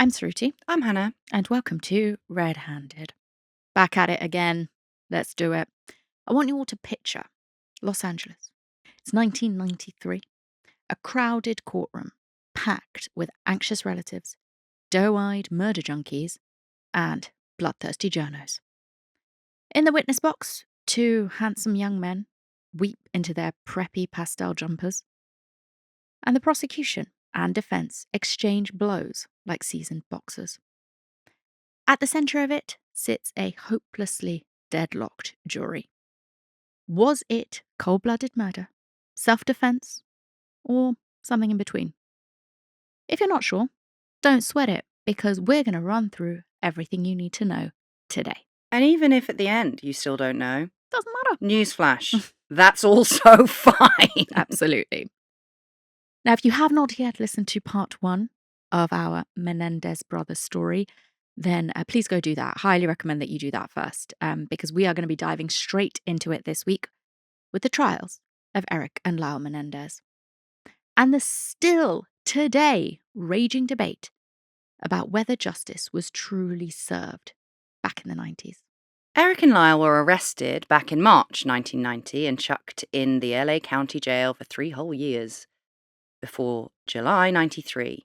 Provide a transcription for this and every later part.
I'm Sruti. I'm Hannah. And welcome to RedHanded. Back at it again. Let's do it. I want you all to picture Los Angeles. It's 1993. A crowded courtroom, packed with anxious relatives, doe-eyed murder junkies, and bloodthirsty journos. In the witness box, two handsome young men weep into their preppy pastel jumpers. And the prosecution and defense exchange blows like seasoned boxers. At the centre of it sits a hopelessly deadlocked jury. Was it cold-blooded murder, self-defense, or something in between? If you're not sure, don't sweat it, because we're going to run through everything you need to know today. And even if at the end you still don't know, Doesn't matter. newsflash, that's also fine. Absolutely. Now, if you have not yet listened to part 1 of our Menendez Brothers story, then please go do that. Highly recommend that you do that first, because we are going to be diving straight into it this week with the trials of Erik and Lyle Menendez. And the still today raging debate about whether justice was truly served back in the 90s. Erik and Lyle were arrested back in March 1990 and chucked in the LA County Jail for 3 whole years before July 93,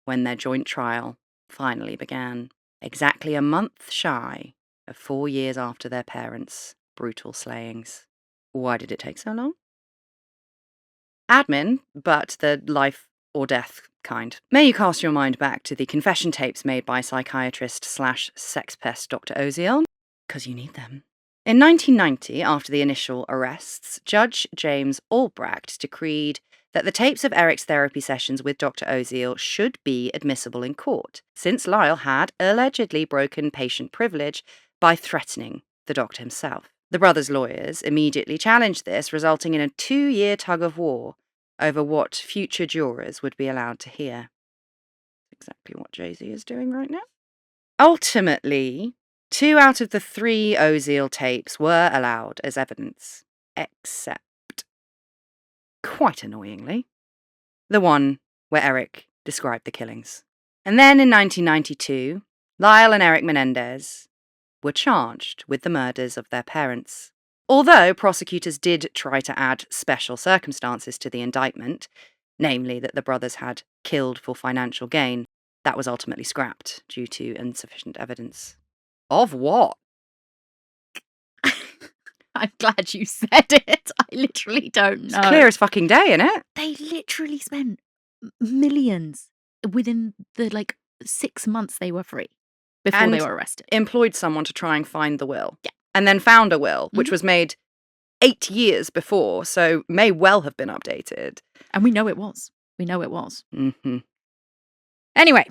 when their joint trial finally began, exactly a month shy of 4 years after their parents' brutal slayings. Why did it take so long? Admin, but the life or death kind. May you cast your mind back to the confession tapes made by psychiatrist/sex pest Dr. Oziel, because you need them. In 1990, after the initial arrests, Judge James Albrecht decreed that the tapes of Erik's therapy sessions with Dr. Oziel should be admissible in court, since Lyle had allegedly broken patient privilege by threatening the doctor himself. The brothers' lawyers immediately challenged this, resulting in a 2-year tug-of-war over what future jurors would be allowed to hear. Exactly what Jay-Z is doing right now. Ultimately, 2 out of the 3 Oziel tapes were allowed as evidence, except, quite annoyingly, the one where Erik described the killings. And then in 1992, Lyle and Erik Menendez were charged with the murders of their parents. Although prosecutors did try to add special circumstances to the indictment, namely that the brothers had killed for financial gain, that was ultimately scrapped due to insufficient evidence. Of what? I'm glad you said it. I literally don't know. It's clear as fucking day, innit? They literally spent millions within the 6 months they were free before they were arrested. Employed someone to try and find the will. Yeah. And then found a will, which was made 8 years before, so may well have been updated. And we know it was. Mm-hmm. Anyway,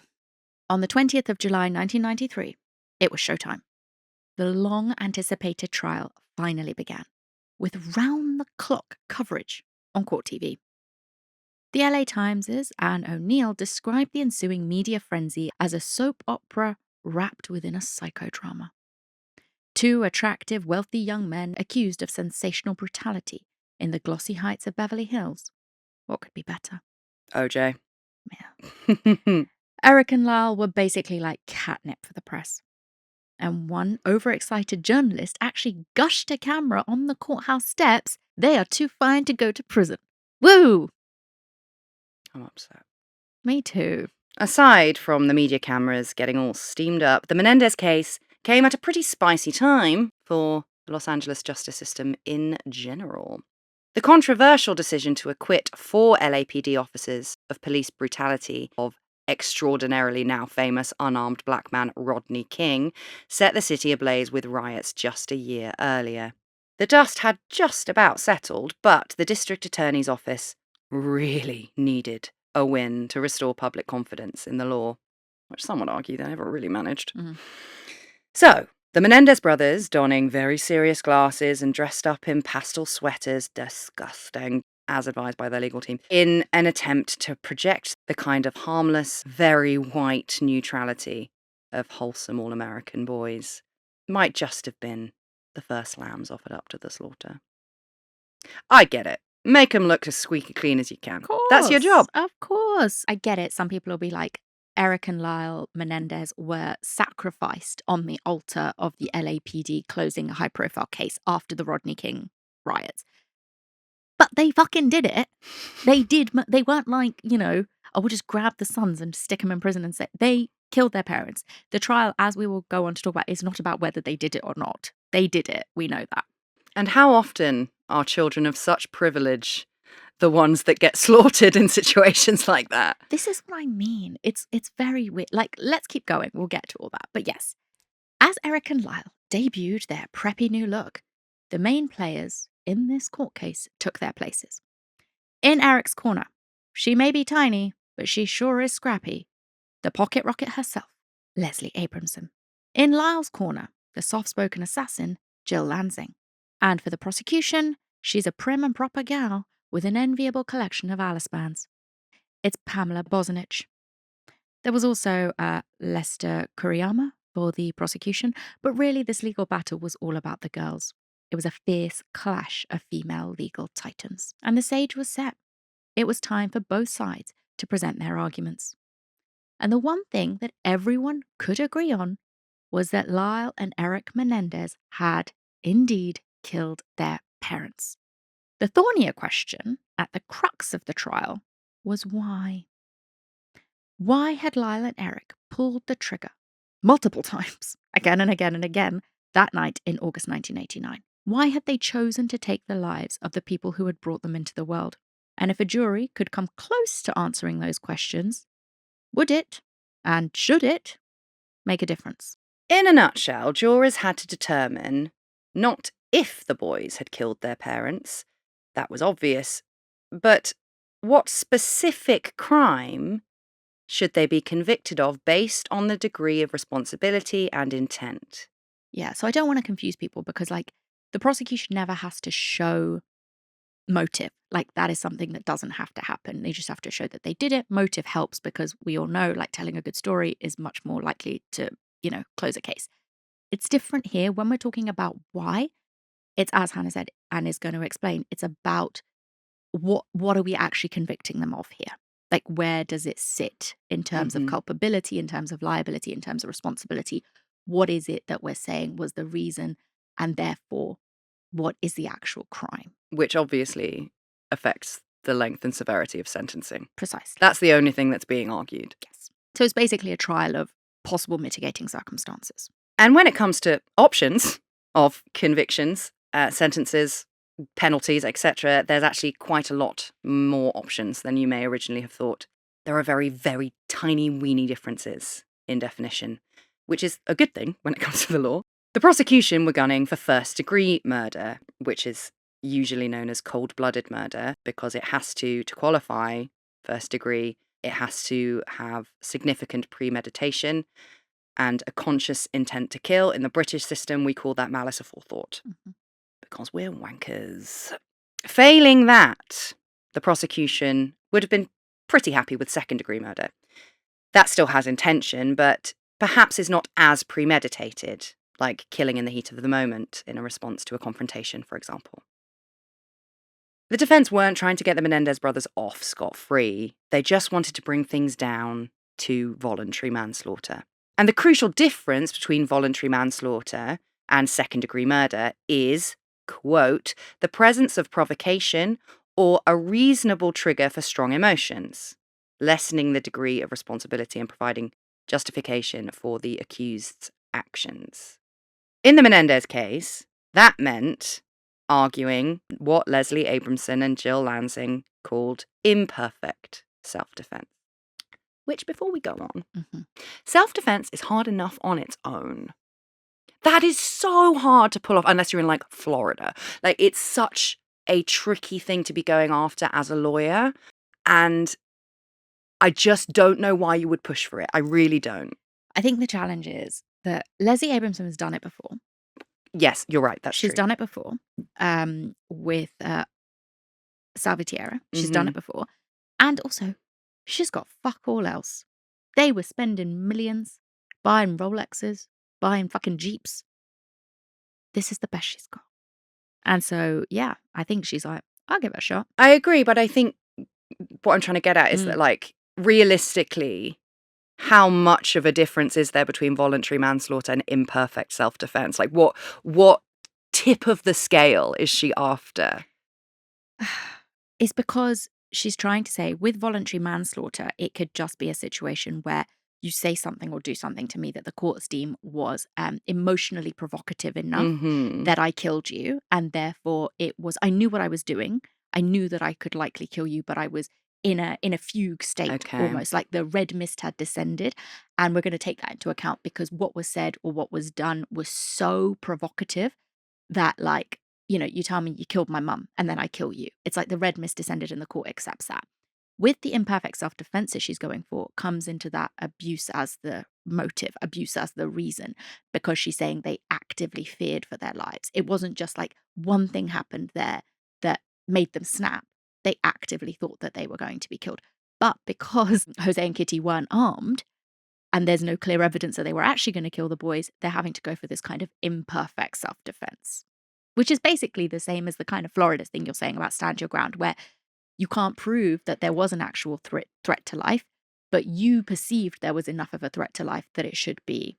on the 20th of July 1993, it was showtime. The long-anticipated trial finally began, with round-the-clock coverage on Court TV. The LA Times' Anne O'Neill described the ensuing media frenzy as a soap opera wrapped within a psychodrama. 2 attractive, wealthy young men accused of sensational brutality in the glossy heights of Beverly Hills. What could be better? OJ. Yeah. Erik and Lyle were basically like catnip for the press. And one overexcited journalist actually gushed to camera on the courthouse steps, "They are too fine to go to prison." Woo! I'm upset. Me too. Aside from the media cameras getting all steamed up, the Menendez case came at a pretty spicy time for the Los Angeles justice system in general. The controversial decision to acquit 4 LAPD officers of police brutality of extraordinarily now famous unarmed black man Rodney King set the city ablaze with riots just a year earlier. The dust had just about settled, but the district attorney's office really needed a win to restore public confidence in the law, which some would argue they never really managed. Mm-hmm. So, the Menendez brothers, donning very serious glasses and dressed up in pastel sweaters, disgusting, as advised by their legal team, in an attempt to project the kind of harmless, very white neutrality of wholesome all-American boys, might just have been the first lambs offered up to the slaughter. I get it. Make them look as squeaky clean as you can. That's your job. Of course. I get it. Some people will be like, Erik and Lyle Menendez were sacrificed on the altar of the LAPD closing a high-profile case after the Rodney King riots. But they fucking did it. They did. They weren't like, oh, we'll just grab the sons and stick them in prison and say they killed their parents. The trial, as we will go on to talk about, is not about whether they did it or not. They did it. We know that. And how often are children of such privilege the ones that get slaughtered in situations like that? This is what I mean. It's very weird. Like, let's keep going. We'll get to all that. But yes, as Erik and Lyle debuted their preppy new look, the main players in this court case took their places. In Erik's corner, she may be tiny, but she sure is scrappy. The pocket rocket herself, Leslie Abramson. In Lyle's corner, the soft-spoken assassin, Jill Lansing. And for the prosecution, she's a prim and proper gal with an enviable collection of Alice bands. It's Pamela Bozanich. There was also Lester Kuriyama for the prosecution, but really this legal battle was all about the girls. It was a fierce clash of female legal titans, and the stage was set. It was time for both sides to present their arguments. And the one thing that everyone could agree on was that Lyle and Erik Menendez had indeed killed their parents. The thornier question at the crux of the trial was why. Why had Lyle and Erik pulled the trigger multiple times, again and again and again, that night in August 1989? Why had they chosen to take the lives of the people who had brought them into the world? And if a jury could come close to answering those questions, would it, and should it, make a difference? In a nutshell, jurors had to determine not if the boys had killed their parents, that was obvious, but what specific crime should they be convicted of based on the degree of responsibility and intent. Yeah, so I don't want to confuse people because, the prosecution never has to show motive. That is something that doesn't have to happen. They just have to show that they did it. Motive helps because we all know, telling a good story is much more likely to, close a case. It's different here when we're talking about why. It's, as Hannah said and is going to explain, it's about what are we actually convicting them of here? Where does it sit in terms of culpability, in terms of liability, in terms of responsibility? What is it that we're saying was the reason? And therefore, what is the actual crime? Which obviously affects the length and severity of sentencing. Precisely. That's the only thing that's being argued. Yes. So it's basically a trial of possible mitigating circumstances. And when it comes to options of convictions, sentences, penalties, etc., there's actually quite a lot more options than you may originally have thought. There are very, very tiny, weeny differences in definition, which is a good thing when it comes to the law. The prosecution were gunning for first-degree murder, which is usually known as cold-blooded murder, because it has to qualify first degree, it has to have significant premeditation and a conscious intent to kill. In the British system, we call that malice aforethought. Because we're wankers. Failing that, the prosecution would have been pretty happy with second-degree murder. That still has intention, but perhaps is not as premeditated, like killing in the heat of the moment in a response to a confrontation, for example. The defense weren't trying to get the Menendez brothers off scot-free. They just wanted to bring things down to voluntary manslaughter. And the crucial difference between voluntary manslaughter and second-degree murder is, quote, the presence of provocation or a reasonable trigger for strong emotions, lessening the degree of responsibility and providing justification for the accused's actions. In the Menendez case, that meant arguing what Leslie Abramson and Jill Lansing called imperfect self-defense. Which, before we go on, self-defense is hard enough on its own. That is so hard to pull off unless you're in, Florida. It's such a tricky thing to be going after as a lawyer. And I just don't know why you would push for it. I really don't. I think the challenge is that Leslie Abramson has done it before. Yes, you're right. That's true. She's done it before with Salvatierra. She's done it before. And also, she's got fuck all else. They were spending millions, buying Rolexes, buying fucking Jeeps. This is the best she's got. And so, yeah, I think she's like, I'll give it a shot. I agree, but I think what I'm trying to get at is that, realistically, how much of a difference is there between voluntary manslaughter and imperfect self-defense? Like, what tip of the scale is she after? It's because she's trying to say with voluntary manslaughter, it could just be a situation where you say something or do something to me that the courts deem was emotionally provocative enough Mm-hmm. that I killed you. And therefore I knew what I was doing. I knew that I could likely kill you, but I was in a fugue state, Okay. almost like the red mist had descended. And we're going to take that into account because what was said or what was done was so provocative that, like, you know, you tell me you killed my mum and then I kill you. It's like the red mist descended and the court accepts that. With the imperfect self-defense that she's going for comes into that abuse as the motive, abuse as the reason, because she's saying they actively feared for their lives. It wasn't just like one thing happened there that made them snap. They actively thought that they were going to be killed. But because Jose and Kitty weren't armed, and there's no clear evidence that they were actually going to kill the boys, they're having to go for this kind of imperfect self-defense. Which is basically the same as the kind of Florida thing you're saying about stand your ground, where you can't prove that there was an actual threat to life, but you perceived there was enough of a threat to life that it should be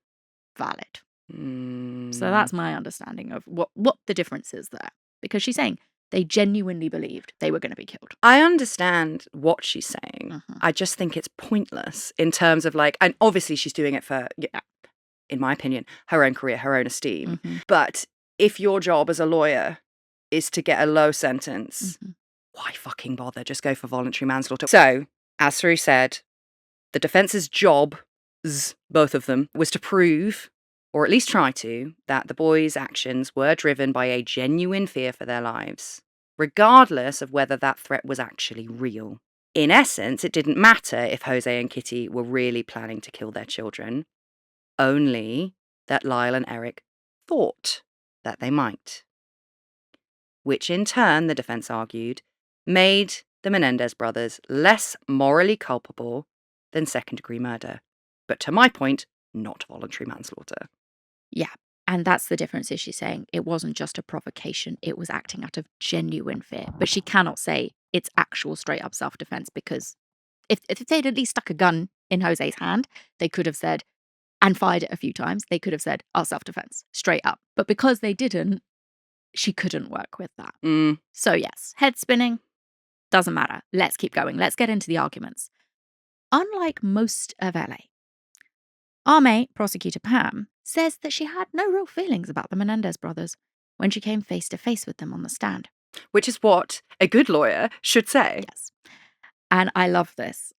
valid. So that's my understanding of what the difference is there. Because she's saying they genuinely believed they were going to be killed. I understand what she's saying. I just think it's pointless in terms of, like, and obviously she's doing it for, in my opinion, her own career, her own esteem. But if your job as a lawyer is to get a low sentence, why fucking bother? Just go for voluntary manslaughter. So, as Saru said, the defense's job, both of them, was to prove, or at least try to, that the boys' actions were driven by a genuine fear for their lives, regardless of whether that threat was actually real. In essence, it didn't matter if Jose and Kitty were really planning to kill their children, only that Lyle and Erik thought that they might. Which in turn, the defense argued, made the Menendez brothers less morally culpable than second-degree murder. But to my point, not voluntary manslaughter. Yeah, and that's the difference, is she's saying it wasn't just a provocation, it was acting out of genuine fear. But she cannot say it's actual straight-up self-defense, because if they'd at least stuck a gun in Jose's hand, they could have said, and fired it a few times, they could have said, self-defense, straight up. But because they didn't, she couldn't work with that. So yes, head spinning, doesn't matter. Let's keep going. Let's get into the arguments. Unlike most of LA, our mate, Prosecutor Pam, says that she had no real feelings about the Menendez brothers when she came face to face with them on the stand. Which is what a good lawyer should say. Yes. And I love this.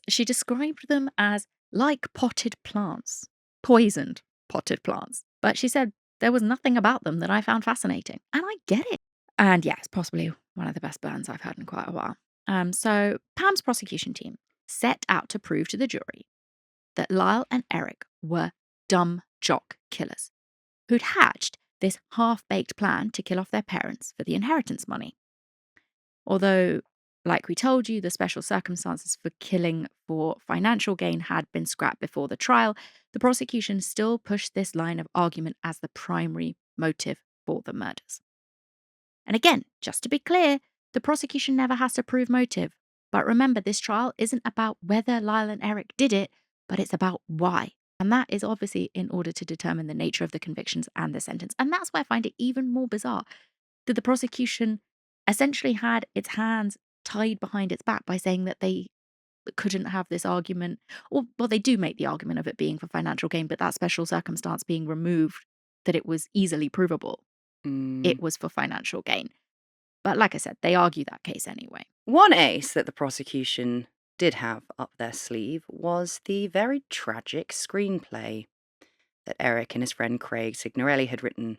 She described them as like potted plants, poisoned potted plants. But she said there was nothing about them that I found fascinating. And I get it. And yes, possibly one of the best burns I've heard in quite a while. So Pam's prosecution team set out to prove to the jury that Lyle and Erik were dumb jock killers who'd hatched this half-baked plan to kill off their parents for the inheritance money. Although, like we told you, the special circumstances for killing for financial gain had been scrapped before the trial, the prosecution still pushed this line of argument as the primary motive for the murders. And again, just to be clear, the prosecution never has to prove motive. But remember, this trial isn't about whether Lyle and Erik did it, but it's about why. And that is obviously in order to determine the nature of the convictions and the sentence. And that's why I find it even more bizarre that the prosecution essentially had its hands tied behind its back by saying that they couldn't have this argument. Or, well, they do make the argument of it being for financial gain, but that special circumstance being removed, that it was easily provable. It was for financial gain. But like I said, they argue that case anyway. One ace that the prosecution did have up their sleeve was the very tragic screenplay that Erik and his friend Craig Signorelli had written.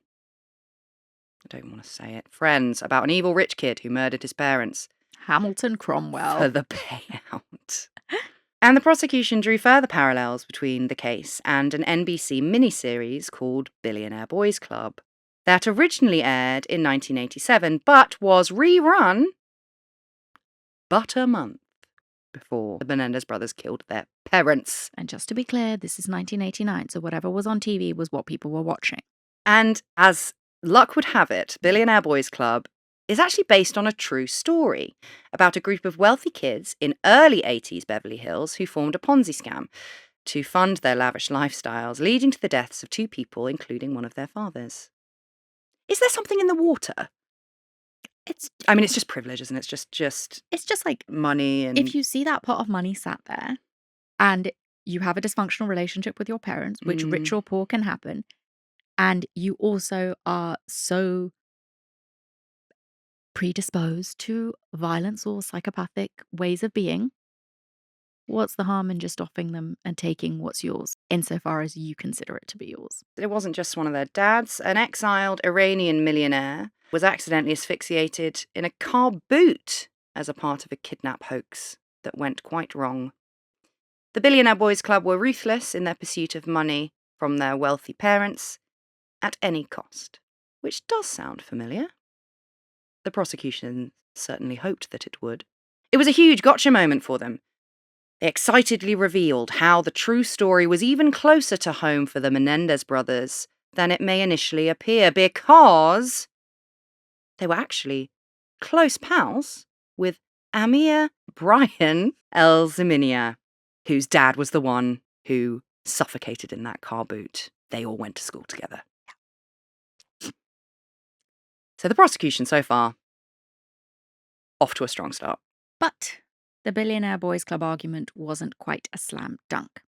I don't want to say it. Friends, about an evil rich kid who murdered his parents. Hamilton Cromwell. For the payout. And the prosecution drew further parallels between the case and an NBC miniseries called Billionaire Boys Club that originally aired in 1987 but was rerun but a month before the Menendez brothers killed their parents. And just to be clear, this is 1989, so whatever was on TV was what people were watching. And as luck would have it, Billionaire Boys Club is actually based on a true story about a group of wealthy kids in early 80s Beverly Hills who formed a Ponzi scam to fund their lavish lifestyles, leading to the deaths of 2 people, including one of their fathers. Is there something in the water? It's just privilege, isn't it? It's just like, money and... if you see that pot of money sat there and you have a dysfunctional relationship with your parents, which rich or poor can happen, and you also are so predisposed to violence or psychopathic ways of being, what's the harm in just offing them and taking what's yours, insofar as you consider it to be yours? It wasn't just one of their dads. An exiled Iranian millionaire was accidentally asphyxiated in a car boot as a part of a kidnap hoax that went quite wrong. The Billionaire Boys Club were ruthless in their pursuit of money from their wealthy parents at any cost, which does sound familiar. The prosecution certainly hoped that it would. It was a huge gotcha moment for them. They excitedly revealed how the true story was even closer to home for the Menendez brothers than it may initially appear, because they were actually close pals with Amir Brian El-Ziminia, whose dad was the one who suffocated in that car boot. They all went to school together. So the prosecution so far, off to a strong start. But the Billionaire Boys Club argument wasn't quite a slam dunk.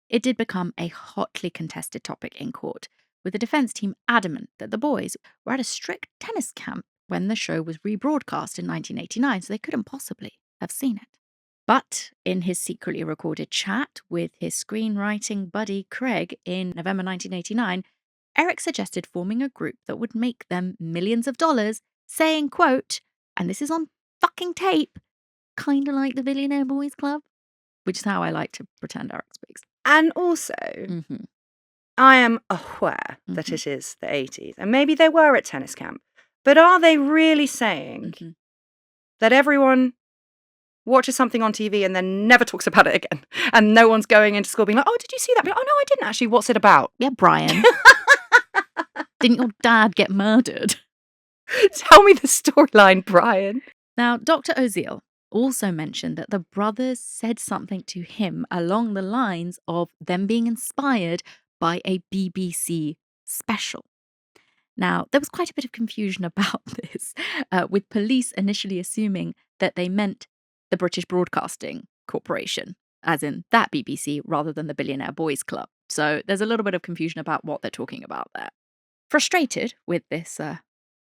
It did become a hotly contested topic in court, with the defense team adamant that the boys were at a strict tennis camp when the show was rebroadcast in 1989, so they couldn't possibly have seen it. But in his secretly recorded chat with his screenwriting buddy Craig in November 1989, Erik suggested forming a group that would make them millions of dollars, saying, quote, and this is on fucking tape, kind of like the Billionaire Boys Club, which is how I like to pretend Erik speaks. And also, I am aware that it is the 80s, and maybe they were at tennis camp, but are they really saying that everyone watches something on TV and then never talks about it again, and no one's going into school being like, oh, did you see that? Oh, no, I didn't actually. What's it about? Yeah, Brian. Didn't your dad get murdered? Tell me the storyline, Brian. Now, Dr. Oziel also mentioned that the brothers said something to him along the lines of them being inspired by a BBC special. Now, there was quite a bit of confusion about this, with police initially assuming that they meant the British Broadcasting Corporation, as in that BBC, rather than the Billionaire Boys Club. So there's a little bit of confusion about what they're talking about there. Frustrated with this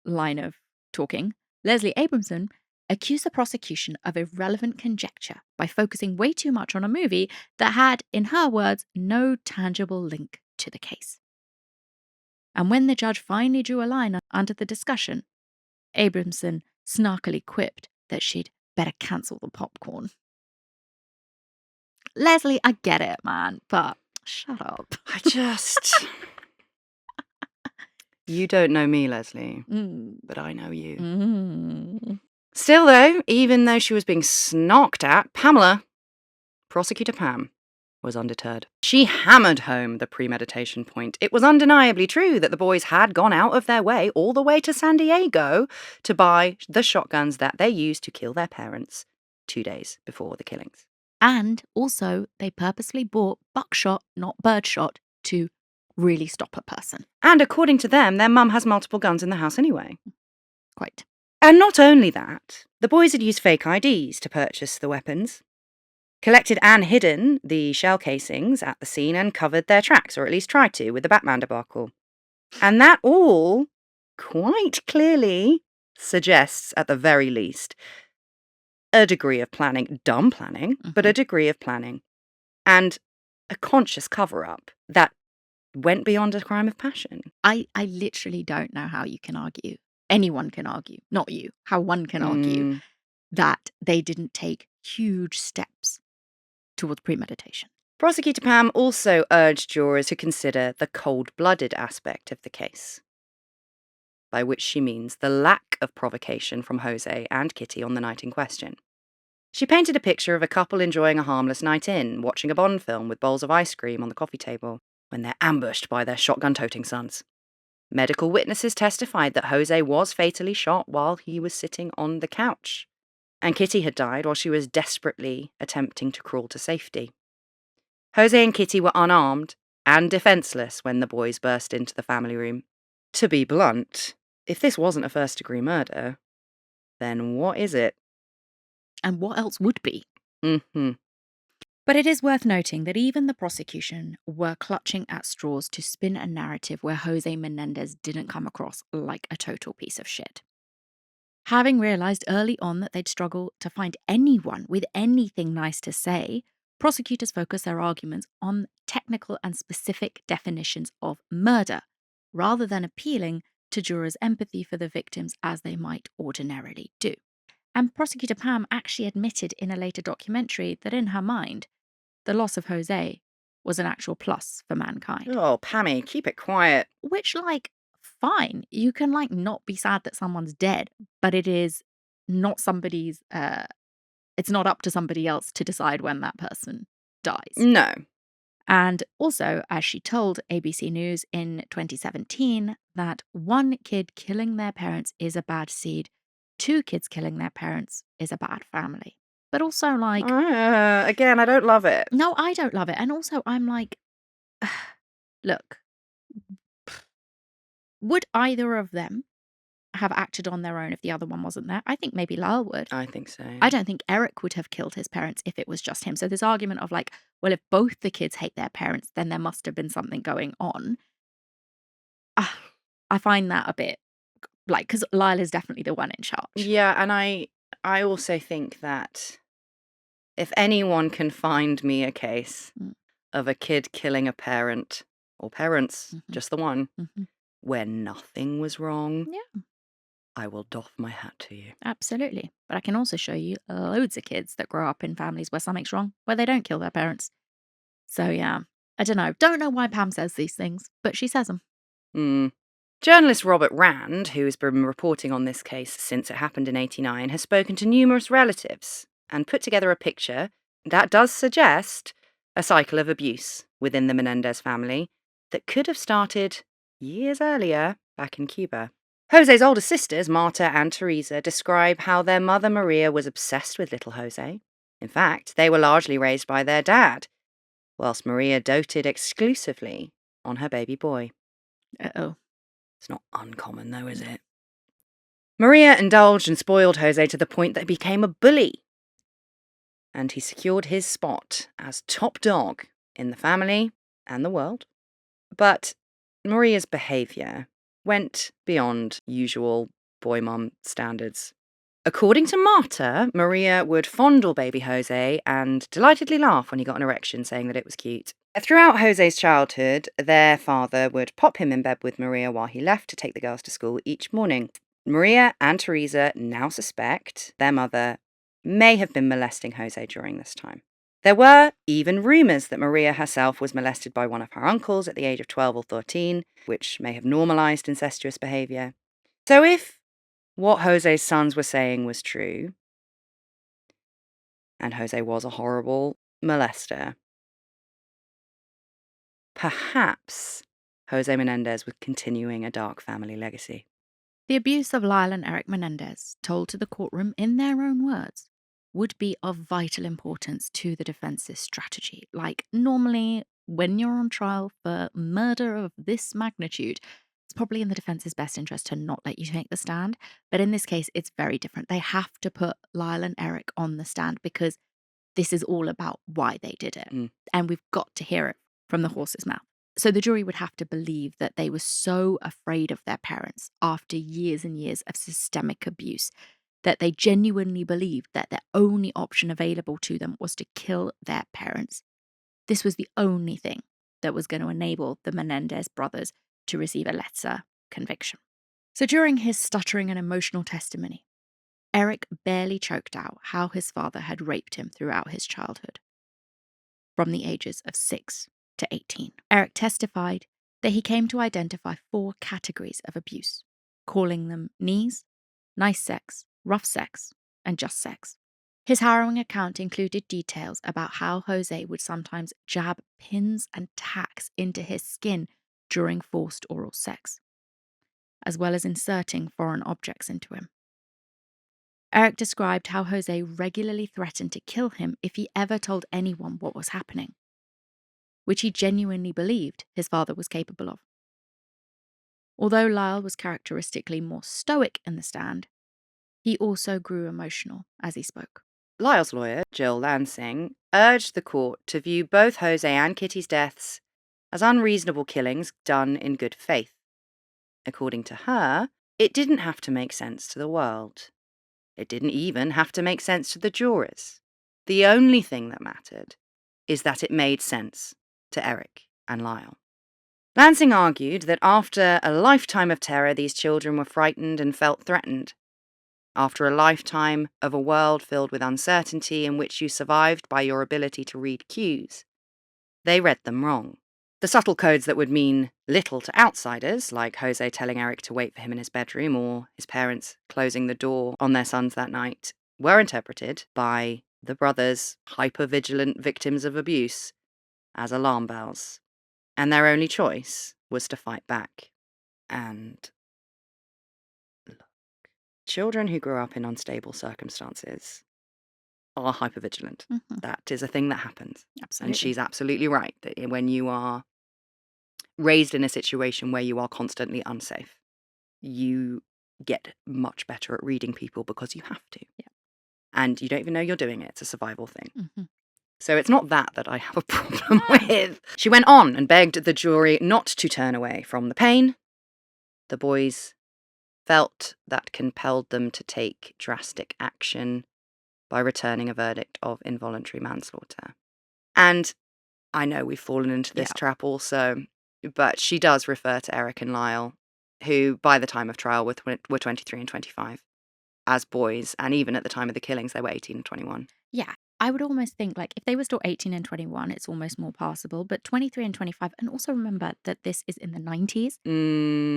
line of talking, Leslie Abramson accused the prosecution of irrelevant conjecture by focusing way too much on a movie that had, in her words, no tangible link to the case. And when the judge finally drew a line under the discussion, Abramson snarkily quipped that she'd better cancel the popcorn. Leslie, I get it, man, but shut up. You don't know me, Leslie, but I know you. Still, though, even though she was being snocked at, Prosecutor Pam, was undeterred. She hammered home the premeditation point. It was undeniably true that the boys had gone out of their way, all the way to San Diego, to buy the shotguns that they used to kill their parents 2 days before the killings. And also, they purposely bought buckshot, not birdshot, to really stop a person. And according to them, their mum has multiple guns in the house anyway. Quite. And not only that, the boys had used fake IDs to purchase the weapons, collected and hidden the shell casings at the scene, and covered their tracks, or at least tried to, with the Batman debacle. And that all quite clearly suggests, at the very least, a degree of planning, dumb planning, but a degree of planning, and a conscious cover-up that went beyond a crime of passion. I literally don't know how you can argue. Anyone can argue, not you, how one can argue that they didn't take huge steps towards premeditation. Prosecutor Pam also urged jurors to consider the cold-blooded aspect of the case, by which she means the lack of provocation from Jose and Kitty on the night in question. She painted a picture of a couple enjoying a harmless night in, watching a Bond film with bowls of ice cream on the coffee table, when they're ambushed by their shotgun-toting sons. Medical witnesses testified that Jose was fatally shot while he was sitting on the couch, and Kitty had died while she was desperately attempting to crawl to safety. Jose and Kitty were unarmed and defenseless when the boys burst into the family room. To be blunt, if this wasn't a first-degree murder, then what is it? And what else would be? Mm-hmm. But it is worth noting that even the prosecution were clutching at straws to spin a narrative where Jose Menendez didn't come across like a total piece of shit. Having realised early on that they'd struggle to find anyone with anything nice to say, prosecutors focused their arguments on technical and specific definitions of murder, rather than appealing to jurors' empathy for the victims as they might ordinarily do. And Prosecutor Pam actually admitted in a later documentary that in her mind, the loss of Jose was an actual plus for mankind. Oh, Pammy, keep it quiet. Which, fine. You can, not be sad that someone's dead, but it is not somebody's, it's not up to somebody else to decide when that person dies. No. And also, as she told ABC News in 2017, that one kid killing their parents is a bad seed, two kids killing their parents is a bad family. But also, again, I don't love it. No, I don't love it. And also, I'm like, look, would either of them have acted on their own if the other one wasn't there? I think maybe Lyle would. I think so. I don't think Erik would have killed his parents if it was just him. So this argument of well, if both the kids hate their parents, then there must have been something going on. I find that a bit because Lyle is definitely the one in charge. Yeah, and I also think that if anyone can find me a case of a kid killing a parent or parents, just the one, where nothing was wrong, I will doff my hat to you. Absolutely. But I can also show you loads of kids that grow up in families where something's wrong, where they don't kill their parents. So yeah, I don't know. Don't know why Pam says these things, but she says them. Journalist Robert Rand, who has been reporting on this case since it happened in '89, has spoken to numerous relatives and put together a picture that does suggest a cycle of abuse within the Menendez family that could have started years earlier back in Cuba. Jose's older sisters, Marta and Teresa, describe how their mother Maria was obsessed with little Jose. In fact, they were largely raised by their dad, whilst Maria doted exclusively on her baby boy. Uh-oh. It's not uncommon though, is it? Maria indulged and spoiled Jose to the point that he became a bully. And he secured his spot as top dog in the family and the world. But Maria's behaviour went beyond usual boy-mum standards. According to Marta, Maria would fondle baby Jose and delightedly laugh when he got an erection, saying that it was cute. Throughout Jose's childhood, their father would pop him in bed with Maria while he left to take the girls to school each morning. Maria and Teresa now suspect their mother may have been molesting Jose during this time. There were even rumours that Maria herself was molested by one of her uncles at the age of 12 or 13, which may have normalised incestuous behaviour. So if what Jose's sons were saying was true, and Jose was a horrible molester, perhaps Jose Menendez was continuing a dark family legacy. The abuse of Lyle and Erik Menendez, told to the courtroom in their own words, would be of vital importance to the defence's strategy. Normally, when you're on trial for murder of this magnitude, it's probably in the defense's best interest to not let you take the stand. But in this case, it's very different. They have to put Lyle and Erik on the stand because this is all about why they did it. And we've got to hear it from the horse's mouth. So the jury would have to believe that they were so afraid of their parents after years and years of systemic abuse that they genuinely believed that the only option available to them was to kill their parents. This was the only thing that was going to enable the Menendez brothers to receive a lesser conviction. So during his stuttering and emotional testimony, Erik barely choked out how his father had raped him throughout his childhood, from the ages of 6 to 18. Erik testified that he came to identify 4 categories of abuse, calling them knees, nice sex, rough sex, and just sex. His harrowing account included details about how Jose would sometimes jab pins and tacks into his skin during forced oral sex, as well as inserting foreign objects into him. Erik described how Jose regularly threatened to kill him if he ever told anyone what was happening. which he genuinely believed his father was capable of. Although Lyle was characteristically more stoic in the stand, he also grew emotional as he spoke. Lyle's lawyer, Jill Lansing, urged the court to view both Jose and Kitty's deaths as unreasonable killings done in good faith. According to her, it didn't have to make sense to the world. It didn't even have to make sense to the jurors. The only thing that mattered is that it made sense to Erik and Lyle. Lansing argued that after a lifetime of terror, these children were frightened and felt threatened. After a lifetime of a world filled with uncertainty in which you survived by your ability to read cues, they read them wrong. The subtle codes that would mean little to outsiders, like Jose telling Erik to wait for him in his bedroom or his parents closing the door on their sons that night, were interpreted by the brothers, hyper-vigilant victims of abuse, as alarm bells. And their only choice was to fight back. And look, children who grow up in unstable circumstances are hyper-vigilant. Mm-hmm. That is a thing that happens. Absolutely. And she's absolutely right that when you are raised in a situation where you are constantly unsafe, you get much better at reading people because you have to. Yeah. And you don't even know you're doing it. It's a survival thing. Mm-hmm. So it's not that I have a problem with. She went on and begged the jury not to turn away from the pain. The boys felt that compelled them to take drastic action by returning a verdict of involuntary manslaughter. And I know we've fallen into this trap also, but she does refer to Erik and Lyle, who by the time of trial were 23 and 25, as boys, and even at the time of the killings, they were 18 and 21. Yeah, I would almost think, like, if they were still 18 and 21, it's almost more passable, but 23 and 25, and also remember that this is in the 90s.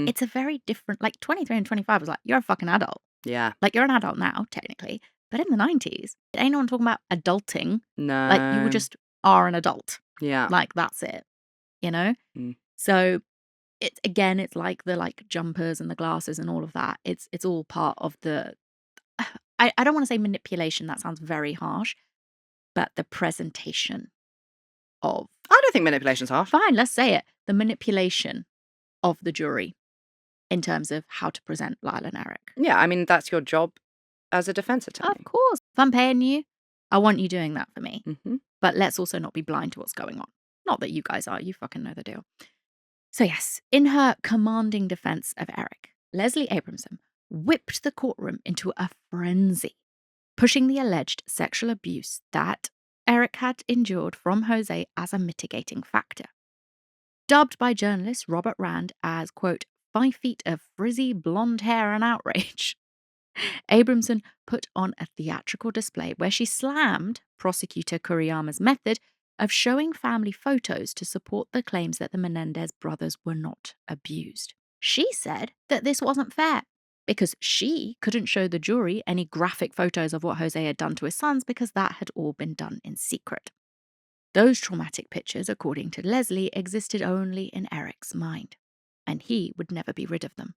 It's a very different, like, 23 and 25 was like, you're a fucking adult. Yeah. Like, you're an adult now, technically, but in the 90s, ain't no one talking about adulting. No. Like, you just are an adult. Yeah. Like, that's it, you know? So it's, again, it's like the, like, jumpers and the glasses and all of that. It's all part of the, I don't want to say manipulation, that sounds very harsh, but the presentation of... I don't think manipulation's harsh. Fine, let's say it. The manipulation of the jury in terms of how to present Lyle and Erik. Yeah, I mean, that's your job as a defense attorney. Of course. If I'm paying you, I want you doing that for me. Mm-hmm. But let's also not be blind to what's going on. Not that you guys are, you fucking know the deal. So yes, in her commanding defense of Erik, Leslie Abramson whipped the courtroom into a frenzy, pushing the alleged sexual abuse that Erik had endured from Jose as a mitigating factor. Dubbed by journalist Robert Rand as, quote, 5 feet of frizzy blonde hair and outrage, Abramson put on a theatrical display where she slammed prosecutor Kuriyama's method of showing family photos to support the claims that the Menendez brothers were not abused. She said that this wasn't fair because she couldn't show the jury any graphic photos of what Jose had done to his sons because that had all been done in secret. Those traumatic pictures, according to Leslie, existed only in Erik's mind, and he would never be rid of them.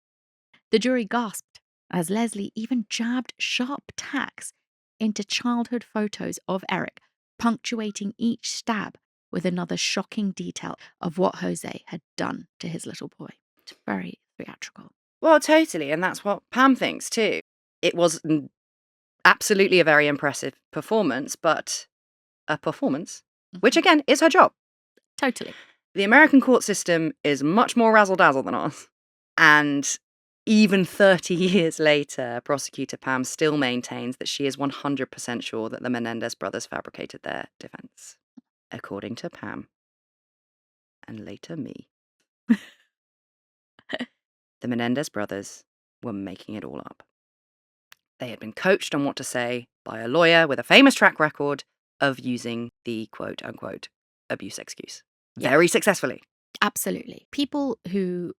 The jury gasped as Leslie even jabbed sharp tacks into childhood photos of Erik, punctuating each stab with another shocking detail of what Jose had done to his little boy. It's very theatrical. Well, totally, and that's what Pam thinks too. It was absolutely a very impressive performance, but a performance, which again is her job. Totally. The American court system is much more razzle-dazzle than ours, and even 30 years later, prosecutor Pam still maintains that she is 100% sure that the Menendez brothers fabricated their defense, according to Pam, and later me. The Menendez brothers were making it all up. They had been coached on what to say by a lawyer with a famous track record of using the quote-unquote abuse excuse. Yeah. Very successfully. Absolutely. People who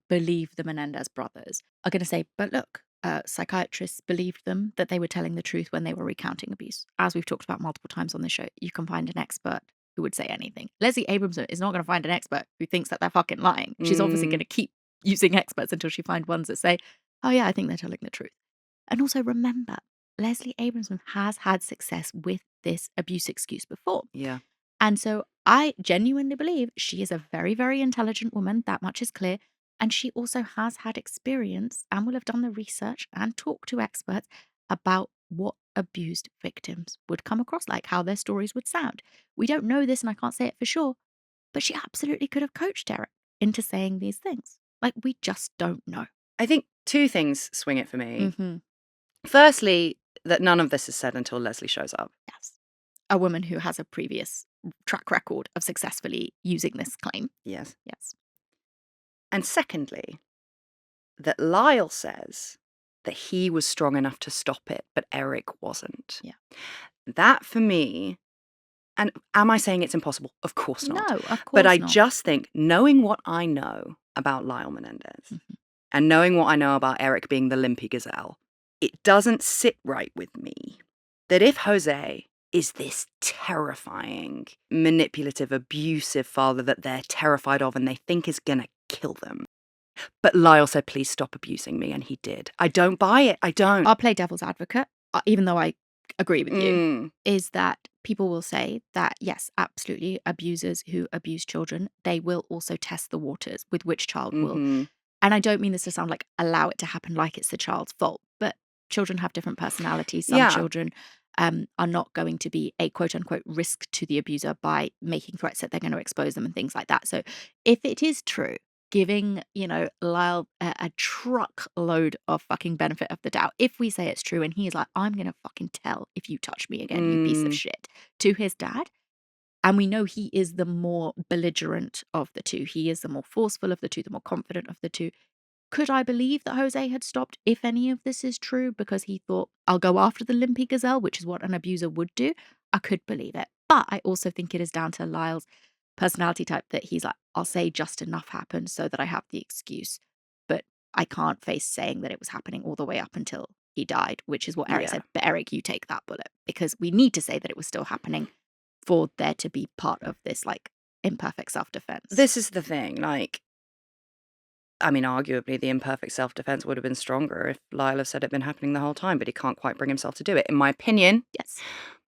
believe the Menendez brothers are going to say, but look, psychiatrists believed them, that they were telling the truth when they were recounting abuse. As we've talked about multiple times on the show, you can find an expert who would say anything. Leslie Abramson is not going to find an expert who thinks that they're fucking lying. She's obviously going to keep using experts until she finds ones that say, oh yeah, I think they're telling the truth. And also remember, Leslie Abramson has had success with this abuse excuse before. Yeah. And so I genuinely believe she is a very, very intelligent woman. That much is clear. And she also has had experience and will have done the research and talked to experts about what abused victims would come across like, how their stories would sound. We don't know this, and I can't say it for sure, but she absolutely could have coached Erik into saying these things. Like, we just don't know. I think two things swing it for me. Mm-hmm. Firstly, that none of this is said until Leslie shows up. Yes. A woman who has a previous track record of successfully using this claim. Yes. Yes. And secondly, that Lyle says that he was strong enough to stop it, but Erik wasn't. Yeah. That for me, and am I saying it's impossible? Of course not. No, of course But I not. just think, knowing what I know about Lyle Menendez Mm-hmm. and knowing what I know about Erik being the limpy gazelle, it doesn't sit right with me that if Jose is this terrifying, manipulative, abusive father that they're terrified of and they think is going to kill them, but Lyle said, please stop abusing me, and he did. I don't buy it. I don't. I'll play devil's advocate, even though I agree with you, is that people will say that, yes, absolutely, abusers who abuse children, they will also test the waters with which child will. And I don't mean this to sound like allow it to happen like it's the child's fault, but children have different personalities. Some children are not going to be a quote unquote risk to the abuser by making threats that they're going to expose them and things like that. So if it is true, giving, Lyle a truckload of fucking benefit of the doubt, if we say it's true and he's like, I'm going to fucking tell if you touch me again, you piece of shit, to his dad. And we know he is the more belligerent of the two. He is the more forceful of the two, the more confident of the two. Could I believe that Jose had stopped if any of this is true because he thought, I'll go after the limpy gazelle, which is what an abuser would do? I could believe it. But I also think it is down to Lyle's personality type that he's like, I'll say just enough happened so that I have the excuse. But I can't face saying that it was happening all the way up until he died, which is what Erik said. But Erik, you take that bullet because we need to say that it was still happening for there to be part of this, like, imperfect self-defense. This is the thing, like, I mean, arguably the imperfect self-defense would have been stronger if Lyle had said it'd been happening the whole time, but he can't quite bring himself to do it. In my opinion, yes.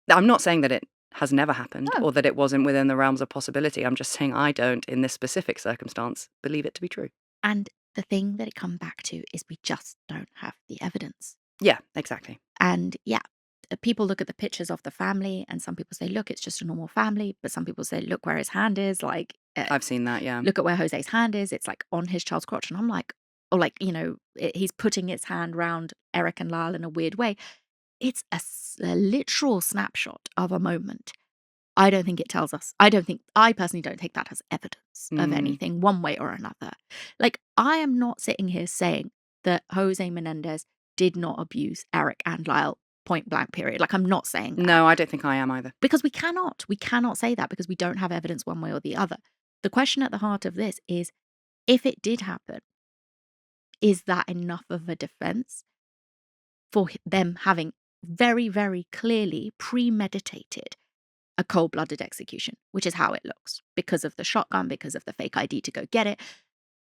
I'm not saying that it has never happened or that it wasn't within the realms of possibility. I'm just saying I don't, in this specific circumstance, believe it to be true. And the thing that it comes back to is we just don't have the evidence. Yeah, exactly. And yeah, people look at the pictures of the family and some people say, look, it's just a normal family. But some people say, look where his hand is. Like, I've seen that, yeah. Look at where Jose's hand is. It's like on his child's crotch. And I'm like, or like, he's putting his hand round Erik and Lyle in a weird way. It's a literal snapshot of a moment. I don't think it tells us. I personally don't take that as evidence of anything one way or another. Like, I am not sitting here saying that Jose Menendez did not abuse Erik and Lyle point blank period. Like, I'm not saying that. No, I don't think I am either. Because we cannot say that because we don't have evidence one way or the other. The question at the heart of this is, if it did happen, is that enough of a defense for them having very, very clearly premeditated a cold-blooded execution, which is how it looks, because of the shotgun, because of the fake ID to go get it,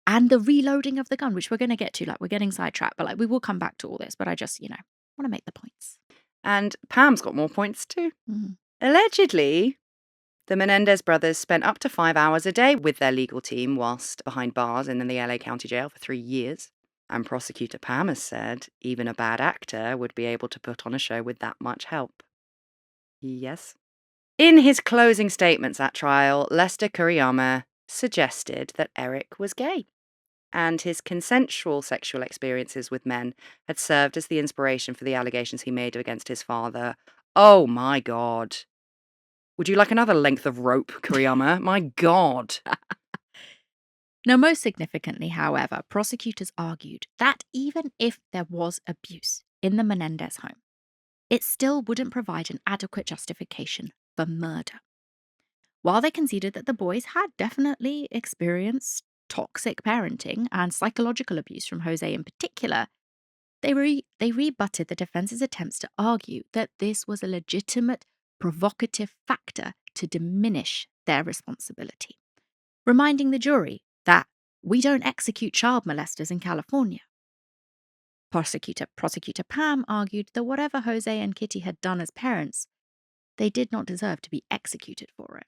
and the reloading of the gun, which we're going to get to. Like, we're getting sidetracked, but like, we will come back to all this. But I just, want to make the points. And Pam's got more points too. Mm. Allegedly, the Menendez brothers spent up to 5 hours a day with their legal team whilst behind bars in the LA County Jail for 3 years. And prosecutor Pam has said even a bad actor would be able to put on a show with that much help. Yes. In his closing statements at trial, Lester Kuriyama suggested that Erik was gay, and his consensual sexual experiences with men had served as the inspiration for the allegations he made against his father. Oh my God. Would you like another length of rope, Kuriyama? My God. Now, most significantly, however, prosecutors argued that even if there was abuse in the Menendez home, it still wouldn't provide an adequate justification for murder. While they conceded that the boys had definitely experienced toxic parenting and psychological abuse from Jose in particular, they rebutted the defense's attempts to argue that this was a legitimate, provocative factor to diminish their responsibility, reminding the jury that we don't execute child molesters in California. Prosecutor Pam argued that whatever Jose and Kitty had done as parents, they did not deserve to be executed for it.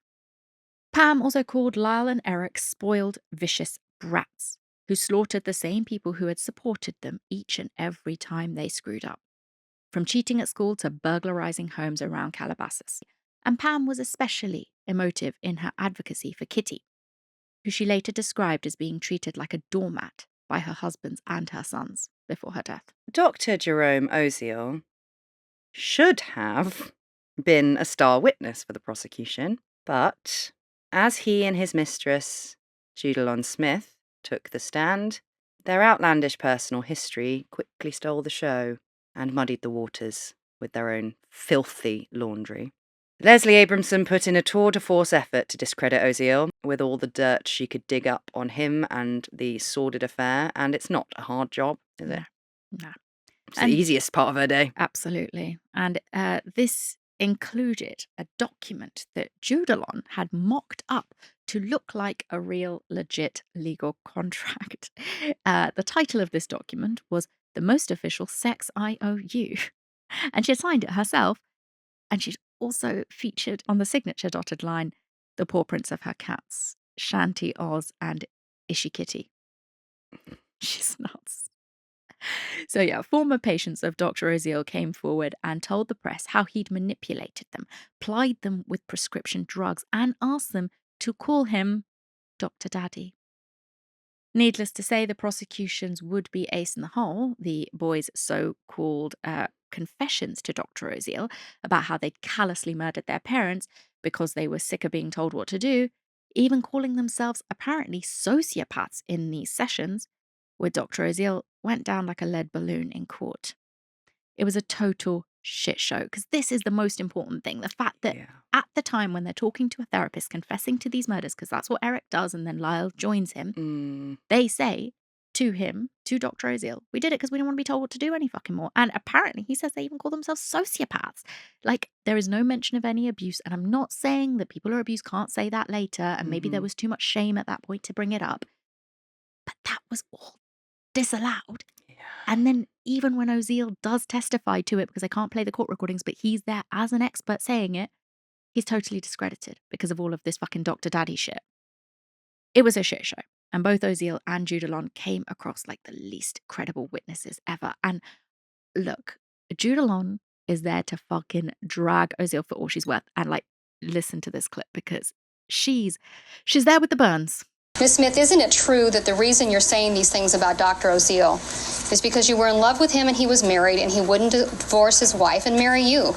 Pam also called Lyle and Erik spoiled, vicious brats who slaughtered the same people who had supported them each and every time they screwed up, from cheating at school to burglarizing homes around Calabasas. And Pam was especially emotive in her advocacy for Kitty, who she later described as being treated like a doormat by her husbands and her sons before her death. Dr. Jerome Oziel should have been a star witness for the prosecution, but as he and his mistress, Judalon Smith, took the stand, their outlandish personal history quickly stole the show and muddied the waters with their own filthy laundry. Leslie Abramson put in a tour de force effort to discredit Oziel with all the dirt she could dig up on him and the sordid affair, and it's not a hard job, is it? No. It's the easiest part of her day. Absolutely. And this included a document that Judalon had mocked up to look like a real, legit legal contract. The title of this document was The Most Official Sex IOU. And she had signed it herself. And she'd also featured on the signature dotted line the paw prints of her cats, Shanty, Oz, and Ishi Kitty. She's nuts. So yeah, former patients of Dr. Oziel came forward and told the press how he'd manipulated them, plied them with prescription drugs, and asked them to call him Dr. Daddy. Needless to say, the prosecution's would-be ace in the hole, the boys' so-called confessions to Dr. Oziel about how they'd callously murdered their parents because they were sick of being told what to do, even calling themselves apparently sociopaths in these sessions, with Dr. Oziel, went down like a lead balloon in court. It was a total shit show, because this is the most important thing. The fact that at the time when they're talking to a therapist, confessing to these murders, because that's what Erik does, and then Lyle joins him, they say to him, to Dr. Oziel, we did it because we didn't want to be told what to do any fucking more. And apparently he says they even call themselves sociopaths. Like, there is no mention of any abuse, and I'm not saying that people who are abused can't say that later, and maybe there was too much shame at that point to bring it up. But that was all disallowed. And then even when Oziel does testify to it, because I can't play the court recordings, but he's there as an expert saying it, he's totally discredited because of all of this fucking Dr. Daddy shit. It was a shit show. And both Oziel and Judalon came across like the least credible witnesses ever. And look, Judalon is there to fucking drag Oziel for all she's worth. And like, listen to this clip, because she's there with the burns. Ms. Smith, isn't it true that the reason you're saying these things about Dr. Oziel is because you were in love with him and he was married and he wouldn't divorce his wife and marry you?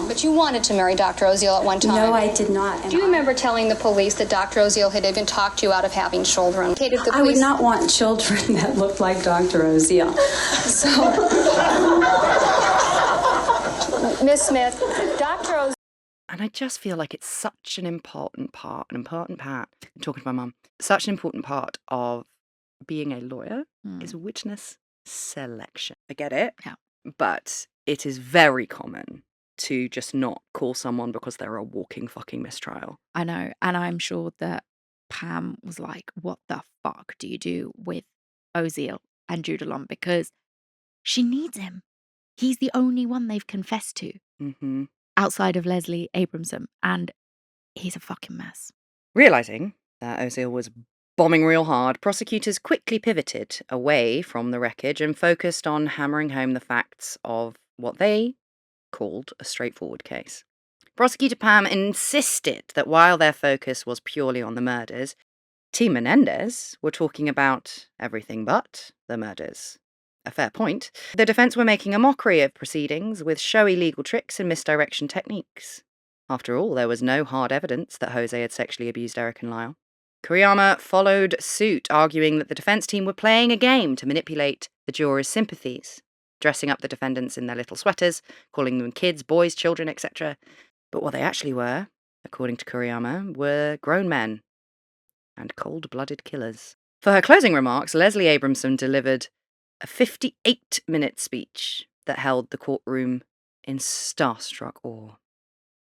But you wanted to marry Dr. Oziel at one time. No, I did not. Do you remember telling the police that Dr. Oziel had even talked you out of having children? I would not want children that looked like Dr. Oziel. So, Ms. Smith, Dr. Oziel. And I just feel like it's such an important part, I'm talking to my mum, such an important part of being a lawyer is witness selection. I get it, but it is very common to just not call someone because they're a walking fucking mistrial. I know, and I'm sure that Pam was like, what the fuck do you do with Oziel and Judalon? Because she needs him. He's the only one they've confessed to. Outside of Leslie Abramson, and he's a fucking mess. Realising that Oziel was bombing real hard, prosecutors quickly pivoted away from the wreckage and focused on hammering home the facts of what they called a straightforward case. Prosecutor Pam insisted that while their focus was purely on the murders, Team Menendez were talking about everything but the murders. A fair point. The defence were making a mockery of proceedings with showy legal tricks and misdirection techniques. After all, there was no hard evidence that Jose had sexually abused Erik and Lyle. Kuriyama followed suit, arguing that the defence team were playing a game to manipulate the jurors' sympathies, dressing up the defendants in their little sweaters, calling them kids, boys, children, etc. But what they actually were, according to Kuriyama, were grown men and cold-blooded killers. For her closing remarks, Leslie Abramson delivered a 58-minute speech that held the courtroom in starstruck awe.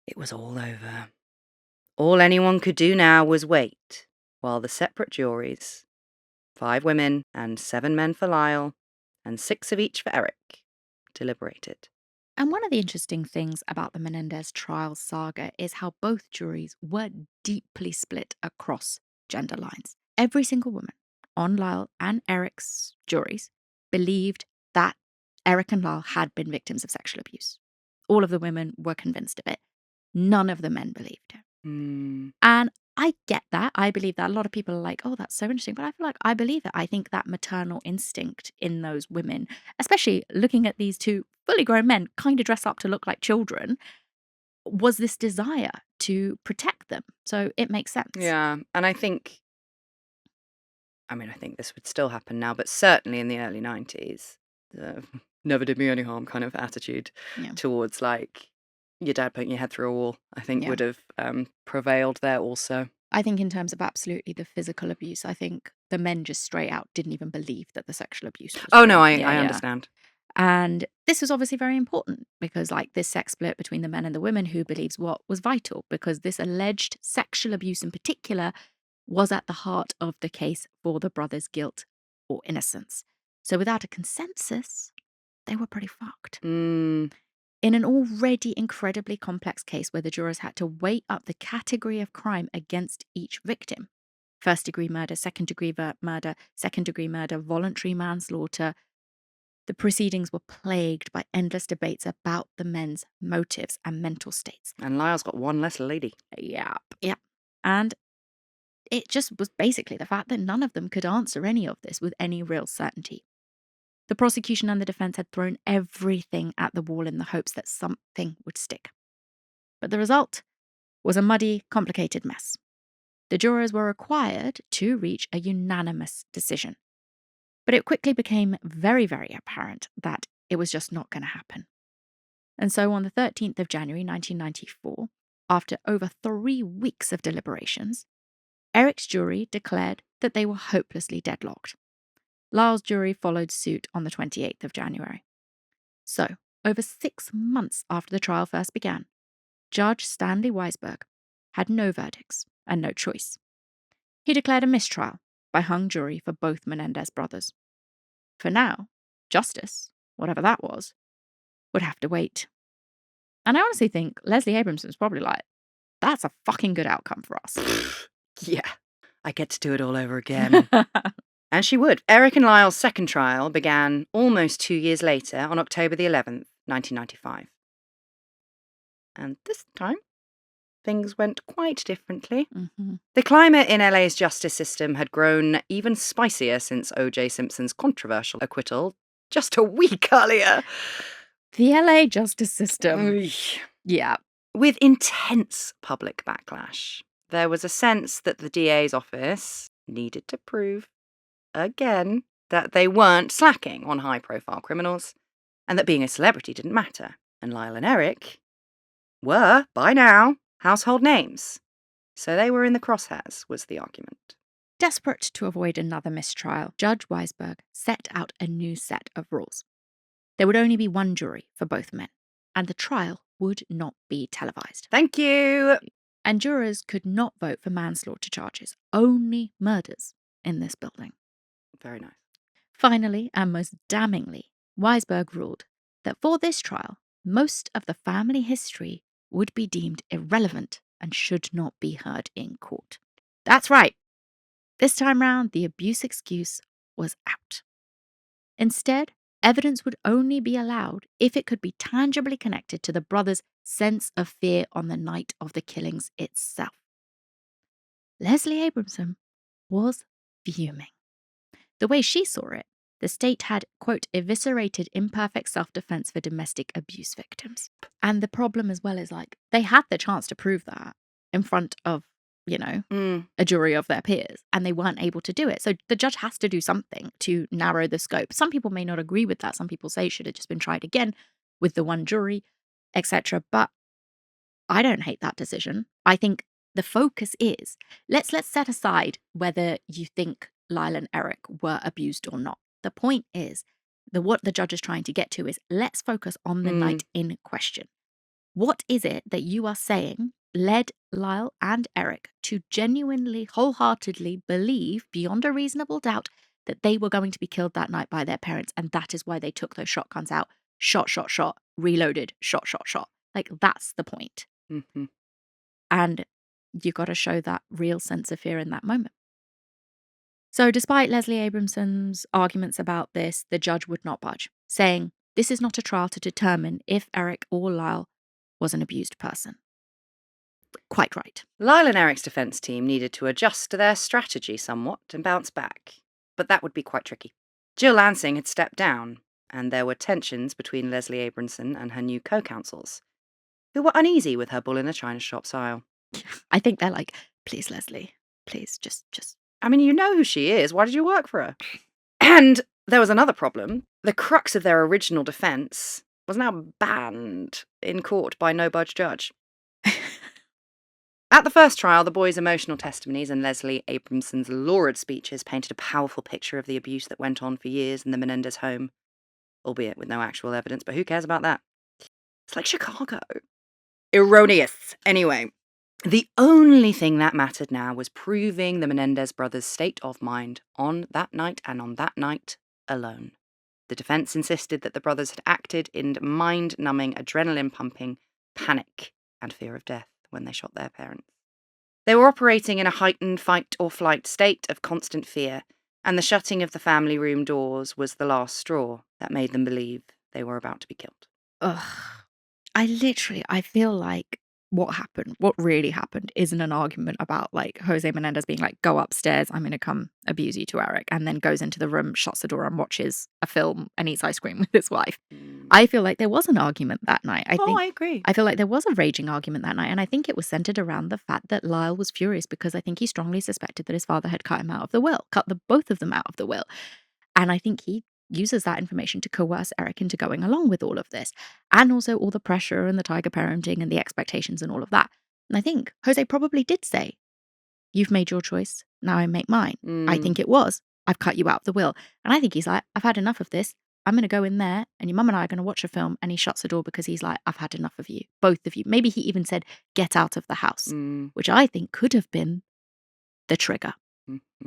It was all over. All anyone could do now was wait while the separate juries, 5 women and 7 men for Lyle, and 6 of each for Erik, deliberated. And one of the interesting things about the Menendez trial saga is how both juries were deeply split across gender lines. Every single woman on Lyle and Erik's juries believed that Erik and Lyle had been victims of sexual abuse. All of the women were convinced of it. None of the men believed it. And I get that. I believe that. A lot of people are like, oh, that's so interesting. But I feel like I believe it. I think that maternal instinct in those women, especially looking at these two fully grown men kind of dress up to look like children, was this desire to protect them. So it makes sense. Yeah. And I think this would still happen now, but certainly in the early 90s, never did me any harm kind of attitude towards like your dad putting your head through a wall, I think would have prevailed there also. I think in terms of absolutely the physical abuse, I think the men just straight out didn't even believe that the sexual abuse was Oh, real. no, I understand. And this was obviously very important because like this sex split between the men and the women who believes what was vital, because this alleged sexual abuse in particular was at the heart of the case for the brothers' guilt or innocence. So without a consensus, they were pretty fucked. In an already incredibly complex case where the jurors had to weigh up the category of crime against each victim. First-degree murder, second-degree murder, second-degree murder, voluntary manslaughter. The proceedings were plagued by endless debates about the men's motives and mental states. And Lyle's got one less lady. Yep. And it just was basically the fact that none of them could answer any of this with any real certainty. The prosecution and the defense had thrown everything at the wall in the hopes that something would stick. But the result was a muddy, complicated mess. The jurors were required to reach a unanimous decision. But it quickly became very, very apparent that it was just not going to happen. And so on the 13th of January 1994, after over 3 weeks of deliberations, Erik's jury declared that they were hopelessly deadlocked. Lyle's jury followed suit on the 28th of January. So, over 6 months after the trial first began, Judge Stanley Weisberg had no verdicts and no choice. He declared a mistrial by hung jury for both Menendez brothers. For now, justice, whatever that was, would have to wait. And I honestly think Leslie Abramson's probably like, that's a fucking good outcome for us. Yeah, I get to do it all over again. And she would. Erik and Lyle's second trial began almost 2 years later on October the 11th, 1995. And this time, things went quite differently. The climate in LA's justice system had grown even spicier since O.J. Simpson's controversial acquittal just a week earlier. The LA justice system. Yeah. With intense public backlash, there was a sense that the DA's office needed to prove again that they weren't slacking on high-profile criminals and that being a celebrity didn't matter. And Lyle and Erik were, by now, household names. So they were in the crosshairs, was the argument. Desperate to avoid another mistrial, Judge Weisberg set out a new set of rules. There would only be one jury for both men, and the trial would not be televised. Thank you! And jurors could not vote for manslaughter charges, only murders in this building. Very nice. Finally, and most damningly, Weisberg ruled that for this trial, most of the family history would be deemed irrelevant and should not be heard in court. That's right. This time round, the abuse excuse was out. Instead, evidence would only be allowed if it could be tangibly connected to the brothers' sense of fear on the night of the killings itself. Leslie Abramson was fuming. The way she saw it, the state had, quote, eviscerated imperfect self-defense for domestic abuse victims. And the problem as well is, like, they had the chance to prove that in front of, a jury of their peers, and they weren't able to do it. So the judge has to do something to narrow the scope. Some people may not agree with that. Some people say it should have just been tried again with the one jury, etc. But I don't hate that decision. I think the focus is, let's set aside whether you think Lyle and Erik were abused or not. The point is, what the judge is trying to get to is, let's focus on the night in question. What is it that you are saying led Lyle and Erik to genuinely, wholeheartedly believe, beyond a reasonable doubt, that they were going to be killed that night by their parents, and that is why they took those shotguns out, shot, reloaded, shot. Like, that's the point. Mm-hmm. And you got to show that real sense of fear in that moment. So despite Leslie Abramson's arguments about this, the judge would not budge, saying this is not a trial to determine if Erik or Lyle was an abused person. Quite right. Lyle and Erik's defence team needed to adjust their strategy somewhat and bounce back, but that would be quite tricky. Jill Lansing had stepped down, and there were tensions between Leslie Abramson and her new co-counsels, who were uneasy with her bull in the china shop style. I think they're like, please, Leslie, please, just. I mean, you know who she is. Why did you work for her? And there was another problem. The crux of their original defence was now banned in court by no-budge judge. At the first trial, the boys' emotional testimonies and Leslie Abramson's lurid speeches painted a powerful picture of the abuse that went on for years in the Menendez home, albeit with no actual evidence, but who cares about that? It's like Chicago. Erroneous. Anyway, the only thing that mattered now was proving the Menendez brothers' state of mind on that night and on that night alone. The defence insisted that the brothers had acted in mind-numbing, adrenaline-pumping panic and fear of death when they shot their parents. They were operating in a heightened fight-or-flight state of constant fear, and the shutting of the family room doors was the last straw that made them believe they were about to be killed. Ugh. I feel like what really happened isn't an argument about like Jose Menendez being like, go upstairs, I'm going to come abuse you to Erik, and then goes into the room, shuts the door and watches a film and eats ice cream with his wife. I feel like there was an argument that night. I agree. I feel like there was a raging argument that night, and I think it was centered around the fact that Lyle was furious because I think he strongly suspected that his father had cut both of them out of the will. And I think he uses that information to coerce Erik into going along with all of this, and also all the pressure and the tiger parenting and the expectations and all of that. And I think Jose probably did say, you've made your choice, now I make mine. I think it was, I've cut you out of the will. And I think he's like, I've had enough of this. I'm going to go in there and your mum and I are going to watch a film. And he shuts the door because he's like, I've had enough of you, both of you. Maybe he even said, get out of the house, which I think could have been the trigger.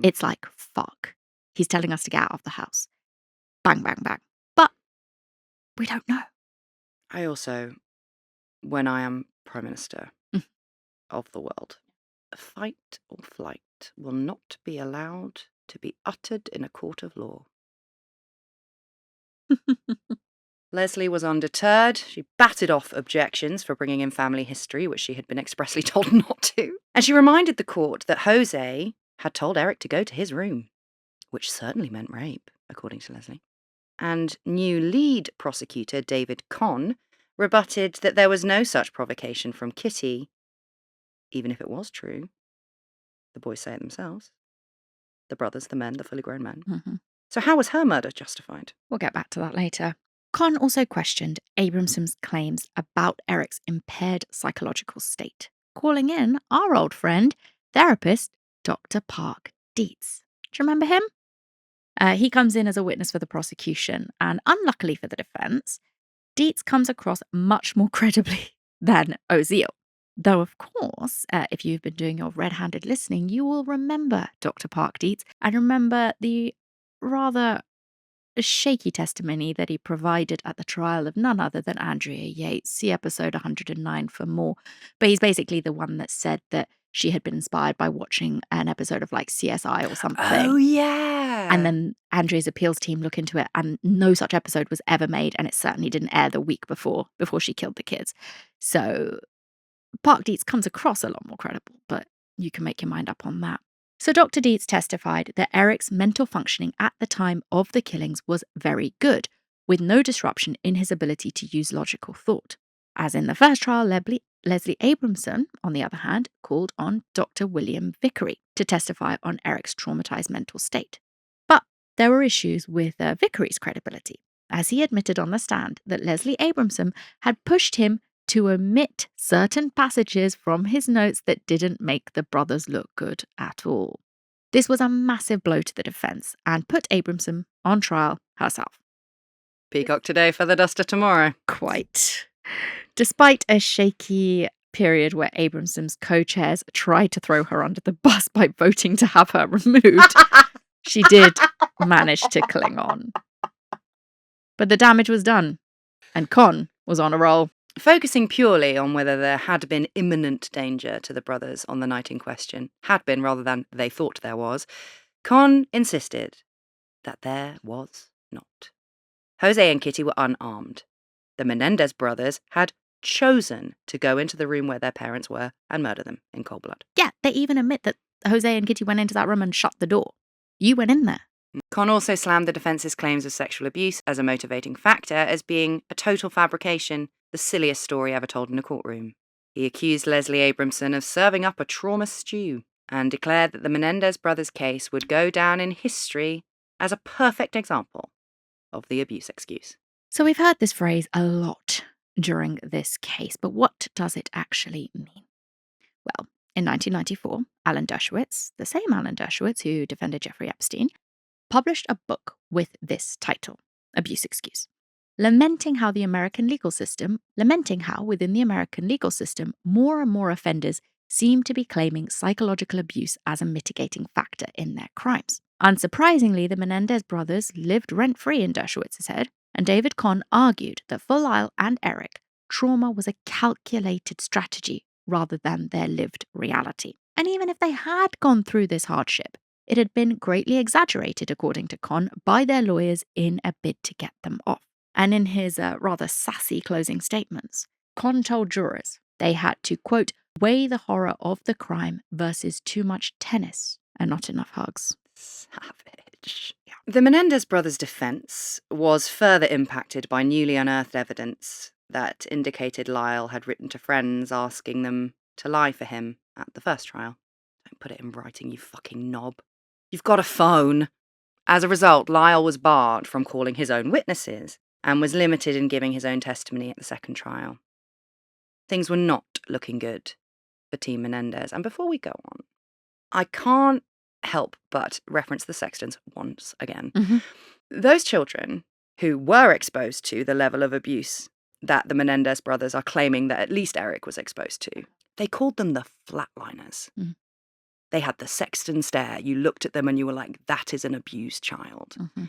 It's like, fuck, he's telling us to get out of the house. Bang, bang, bang. But we don't know. I also, when I am Prime Minister of the world, fight or flight will not be allowed to be uttered in a court of law. Leslie was undeterred. She batted off objections for bringing in family history, which she had been expressly told not to. And she reminded the court that Jose had told Erik to go to his room, which certainly meant rape, according to Leslie. And new lead prosecutor David Conn rebutted that there was no such provocation from Kitty, even if it was true. The boys say it themselves. The brothers, the men, the fully grown men. So how was her murder justified? We'll get back to that later. Conn also questioned Abramson's claims about Erik's impaired psychological state, calling in our old friend, therapist, Dr. Park Dietz. Do you remember him? He comes in as a witness for the prosecution, and unluckily for the defense, Dietz comes across much more credibly than Oziel. Though, of course, if you've been doing your red-handed listening, you will remember Dr. Park Dietz and remember the rather shaky testimony that he provided at the trial of none other than Andrea Yates. See episode 109 for more. But he's basically the one that said that she had been inspired by watching an episode of like CSI or something. Oh, yeah. And then Andrea's appeals team look into it and no such episode was ever made, and it certainly didn't air the week before she killed the kids. So Park Dietz comes across a lot more credible, but you can make your mind up on that. So Dr. Dietz testified that Erik's mental functioning at the time of the killings was very good, with no disruption in his ability to use logical thought. As in the first trial, Leslie Abramson, on the other hand, called on Dr. William Vickery to testify on Erik's traumatized mental state. But there were issues with Vickery's credibility, as he admitted on the stand that Leslie Abramson had pushed him to omit certain passages from his notes that didn't make the brothers look good at all. This was a massive blow to the defense and put Abramson on trial herself. Peacock today, feather duster tomorrow. Quite. Despite a shaky period where Abramson's co-chairs tried to throw her under the bus by voting to have her removed, she did manage to cling on. But the damage was done, and Conn was on a roll. Focusing purely on whether there had been imminent danger to the brothers on the night in question, had been rather than they thought there was, Con insisted that there was not. Jose and Kitty were unarmed. The Menendez brothers had chosen to go into the room where their parents were and murder them in cold blood. Yeah, they even admit that Jose and Kitty went into that room and shut the door. You went in there. Con also slammed the defence's claims of sexual abuse as a motivating factor as being a total fabrication, the silliest story ever told in a courtroom. He accused Leslie Abramson of serving up a trauma stew and declared that the Menendez brothers' case would go down in history as a perfect example of the abuse excuse. So we've heard this phrase a lot during this case, but what does it actually mean? Well, in 1994, Alan Dershowitz, the same Alan Dershowitz who defended Jeffrey Epstein, published a book with this title, Abuse Excuse, lamenting how within the American legal system, more and more offenders seem to be claiming psychological abuse as a mitigating factor in their crimes. Unsurprisingly, the Menendez brothers lived rent-free in Dershowitz's head, and David Con argued that for Lyle and Erik, trauma was a calculated strategy rather than their lived reality. And even if they had gone through this hardship, it had been greatly exaggerated, according to Con, by their lawyers in a bid to get them off. And in his rather sassy closing statements, Con told jurors they had to, quote, weigh the horror of the crime versus too much tennis and not enough hugs. Savage. Yeah. The Menendez brothers' defense was further impacted by newly unearthed evidence that indicated Lyle had written to friends asking them to lie for him at the first trial. Don't put it in writing, you fucking knob. You've got a phone. As a result, Lyle was barred from calling his own witnesses and was limited in giving his own testimony at the second trial. Things were not looking good for Team Menendez. And before we go on, I can't help but reference the Sextons once again. Mm-hmm. Those children who were exposed to the level of abuse that the Menendez brothers are claiming that at least Erik was exposed to, they called them the flatliners. Mm. They had the Sexton stare. You looked at them and you were like, that is an abused child. Mm-hmm.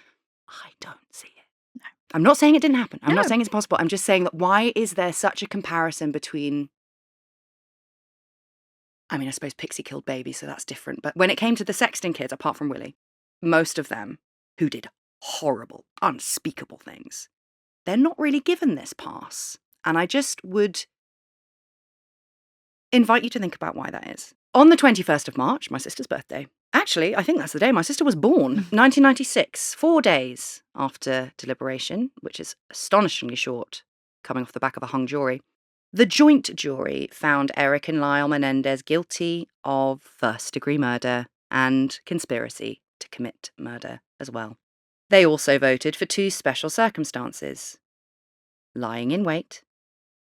I don't see it. No. I'm not saying it didn't happen. I'm No. not saying it's possible. I'm just saying that why is there such a comparison between... I mean, I suppose Pixie killed baby, so that's different. But when it came to the Sexton kids, apart from Willie, most of them who did horrible, unspeakable things, they're not really given this pass. And I just would invite you to think about why that is. On the 21st of March, my sister's birthday, actually, I think that's the day my sister was born, 1996, 4 days after deliberation, which is astonishingly short, coming off the back of a hung jury, the joint jury found Erik and Lyle Menendez guilty of first-degree murder and conspiracy to commit murder as well. They also voted for 2 special circumstances: lying in wait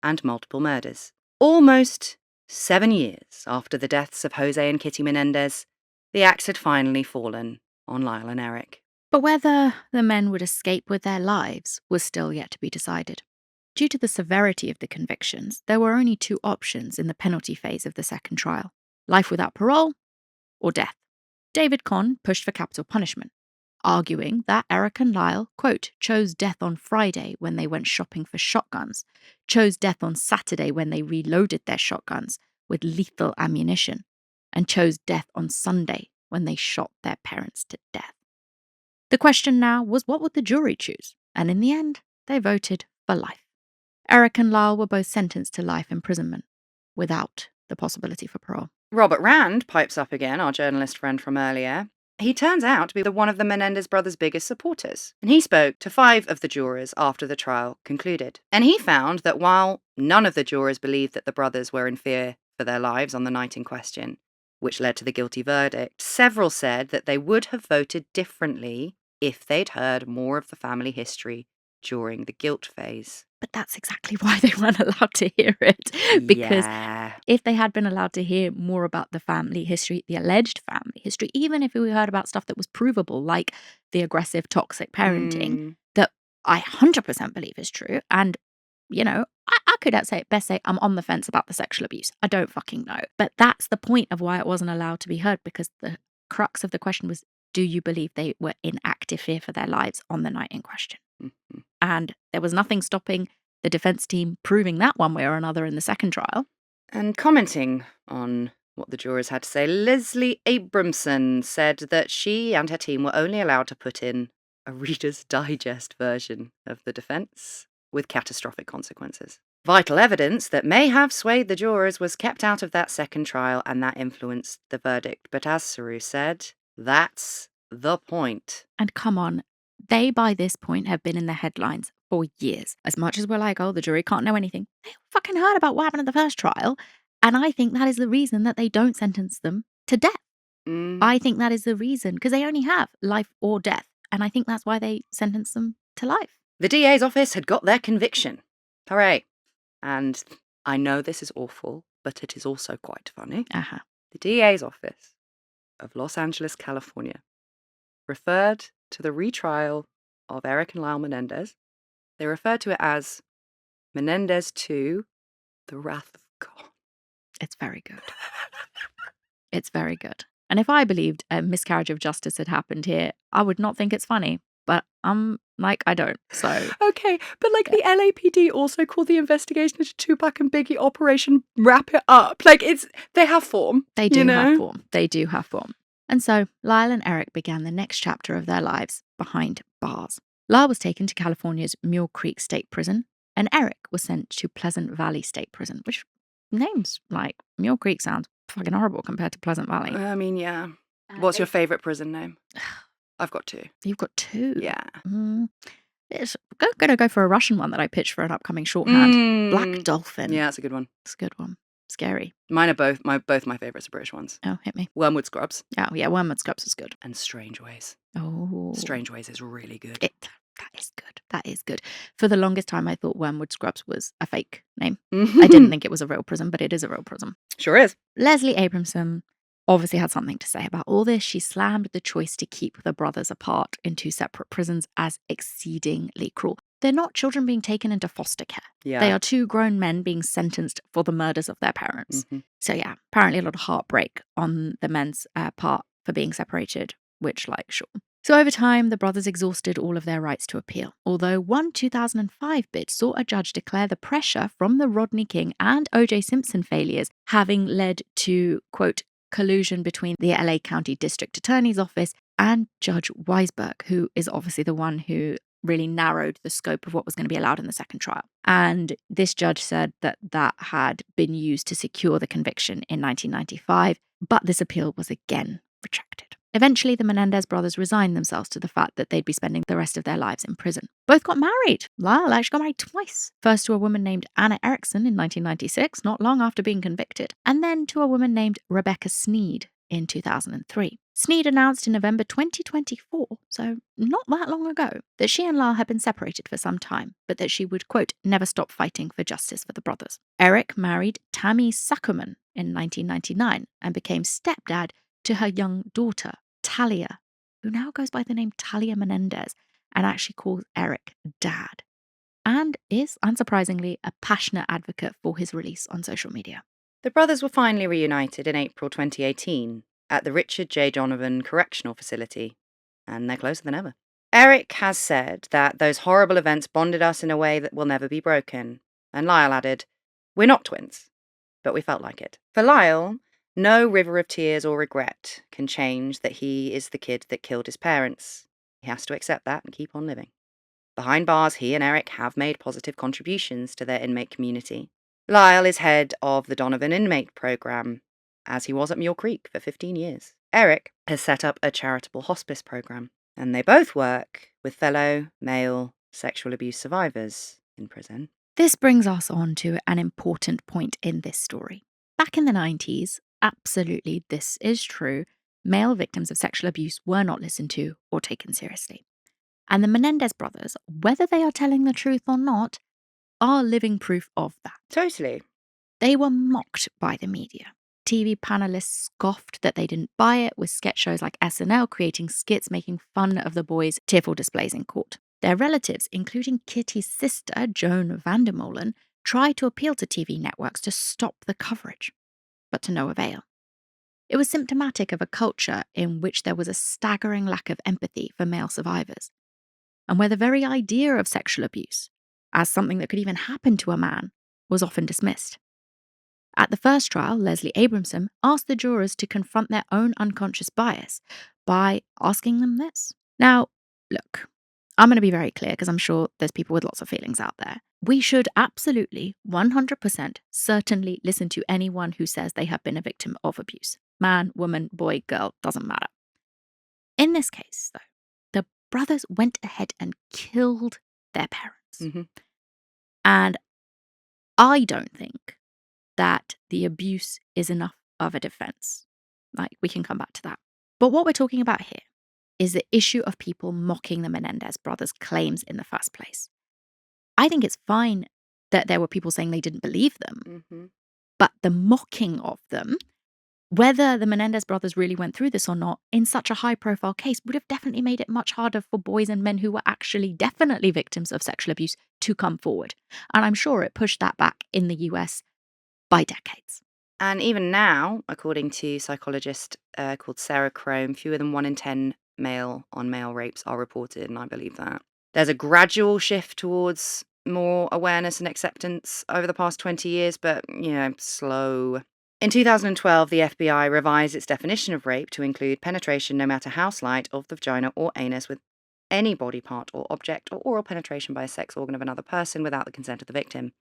and multiple murders. Almost 7 years after the deaths of Jose and Kitty Menendez, the axe had finally fallen on Lyle and Erik. But whether the men would escape with their lives was still yet to be decided. Due to the severity of the convictions, there were only 2 options in the penalty phase of the second trial: life without parole or death. David Con pushed for capital punishment, arguing that Erik and Lyle, quote, chose death on Friday when they went shopping for shotguns, chose death on Saturday when they reloaded their shotguns with lethal ammunition, and chose death on Sunday when they shot their parents to death. The question now was, what would the jury choose? And in the end, they voted for life. Erik and Lyle were both sentenced to life imprisonment, without the possibility for parole. Robert Rand pipes up again, our journalist friend from earlier. He turns out to be one of the Menendez brothers' biggest supporters, and he spoke to 5 of the jurors after the trial concluded. And he found that while none of the jurors believed that the brothers were in fear for their lives on the night in question, which led to the guilty verdict, several said that they would have voted differently if they'd heard more of the family history during the guilt phase. But that's exactly why they weren't allowed to hear it. Because Yeah. if they had been allowed to hear more about the family history, the alleged family history, even if we heard about stuff that was provable, like the aggressive, toxic parenting, that I 100% believe is true. And, you know, I could best say I'm on the fence about the sexual abuse. I don't fucking know. But that's the point of why it wasn't allowed to be heard, because the crux of the question was, do you believe they were in active fear for their lives on the night in question? Mhm. And there was nothing stopping the defense team proving that one way or another in the second trial. And commenting on what the jurors had to say, Leslie Abramson said that she and her team were only allowed to put in a Reader's Digest version of the defense with catastrophic consequences. Vital evidence that may have swayed the jurors was kept out of that second trial, and that influenced the verdict. But as Saru said, that's the point. And come on, they by this point have been in the headlines for years. As much as we're like, oh, the jury can't know anything, they fucking heard about what happened at the first trial. And I think that is the reason that they don't sentence them to death. I think that is the reason, because they only have life or death. And I think that's why they sentence them to life. The DA's office had got their conviction. Hooray. And I know this is awful, but it is also quite funny. The DA's office of Los Angeles, California, referred to the retrial of Erik and Lyle Menendez. They referred to it as Menendez 2, The Wrath of God. It's very good. It's very good. And if I believed a miscarriage of justice had happened here, I would not think it's funny. But I don't. So okay, but the LAPD also called the investigation into Tupac and Biggie Operation Wrap It Up. They have form. They do have form. They do have form. And so Lyle and Erik began the next chapter of their lives behind bars. Lyle was taken to California's Mule Creek State Prison, and Erik was sent to Pleasant Valley State Prison, which names like Mule Creek sounds fucking horrible compared to Pleasant Valley. I mean, yeah. What's your favourite prison name? I've got 2. You've got 2? Yeah. It's going to go for a Russian one that I pitched for an upcoming shorthand. Black Dolphin. Yeah, that's a good one. It's a good one. Scary. Mine are both my favourites are British ones. Oh, hit me. Wormwood Scrubs. Oh, yeah, Wormwood Scrubs is good. And Strange Ways. Oh. Strange Ways is really good. That is good. That is good. For the longest time, I thought Wormwood Scrubs was a fake name. I didn't think it was a real prison, but it is a real prison. Sure is. Leslie Abramson obviously had something to say about all this. She slammed the choice to keep the brothers apart in 2 separate prisons as exceedingly cruel. They're not children being taken into foster care. Yeah. They are 2 grown men being sentenced for the murders of their parents. So yeah, apparently a lot of heartbreak on the men's part for being separated, which sure. So over time, the brothers exhausted all of their rights to appeal, although one 2005 bid saw a judge declare the pressure from the Rodney King and O.J. Simpson failures having led to, quote, collusion between the LA County District Attorney's Office and Judge Weisberg, who is obviously the one who really narrowed the scope of what was going to be allowed in the second trial. And this judge said that had been used to secure the conviction in 1995, but this appeal was again retracted. Eventually, the Menendez brothers resigned themselves to the fact that they'd be spending the rest of their lives in prison. Both got married. Lyle actually got married twice. First to a woman named Anna Erickson in 1996, not long after being convicted, and then to a woman named Rebecca Sneed in 2003. Sneed announced in November 2024, so not that long ago, that she and Lyle had been separated for some time, but that she would, quote, never stop fighting for justice for the brothers. Erik married Tammy Suckerman in 1999 and became stepdad to her young daughter, Talia, who now goes by the name Talia Menendez and actually calls Erik dad, and is, unsurprisingly, a passionate advocate for his release on social media. The brothers were finally reunited in April 2018 at the Richard J. Donovan Correctional Facility, and they're closer than ever. Erik has said that those horrible events bonded us in a way that will never be broken, and Lyle added, we're not twins, but we felt like it. For Lyle, no river of tears or regret can change that he is the kid that killed his parents. He has to accept that and keep on living. Behind bars, he and Erik have made positive contributions to their inmate community. Lyle is head of the Donovan Inmate Program, as he was at Mule Creek for 15 years. Erik has set up a charitable hospice program, and they both work with fellow male sexual abuse survivors in prison. This brings us on to an important point in this story. Back in the 90s, absolutely this is true, male victims of sexual abuse were not listened to or taken seriously. And the Menendez brothers, whether they are telling the truth or not, are living proof of that. Totally. They were mocked by the media. TV panelists scoffed that they didn't buy it, with sketch shows like SNL creating skits making fun of the boys' tearful displays in court. Their relatives, including Kitty's sister, Joan Vandermolen, tried to appeal to TV networks to stop the coverage, but to no avail. It was symptomatic of a culture in which there was a staggering lack of empathy for male survivors, and where the very idea of sexual abuse as something that could even happen to a man was often dismissed. At the first trial, Leslie Abramson asked the jurors to confront their own unconscious bias by asking them this. Now, look, I'm going to be very clear because I'm sure there's people with lots of feelings out there. We should absolutely, 100%, certainly listen to anyone who says they have been a victim of abuse. Man, woman, boy, girl, doesn't matter. In this case, though, the brothers went ahead and killed their parents. Mm-hmm. And I don't think that the abuse is enough of a defense. Like, we can come back to that. But what we're talking about here is the issue of people mocking the Menendez brothers' claims in the first place. I think it's fine that there were people saying they didn't believe them, Mm-hmm. but the mocking of them, whether the Menendez brothers really went through this or not, in such a high-profile case, would have definitely made it much harder for boys and men who were actually definitely victims of sexual abuse to come forward. And I'm sure it pushed that back in the US by decades. And even now, according to psychologist called Sarah Crome, fewer than 1 in 10 male-on-male rapes are reported, and I believe that. There's a gradual shift towards more awareness and acceptance over the past 20 years, but, slow. In 2012, the FBI revised its definition of rape to include penetration, no matter how slight, of the vagina or anus with any body part or object, or oral penetration by a sex organ of another person without the consent of the victim.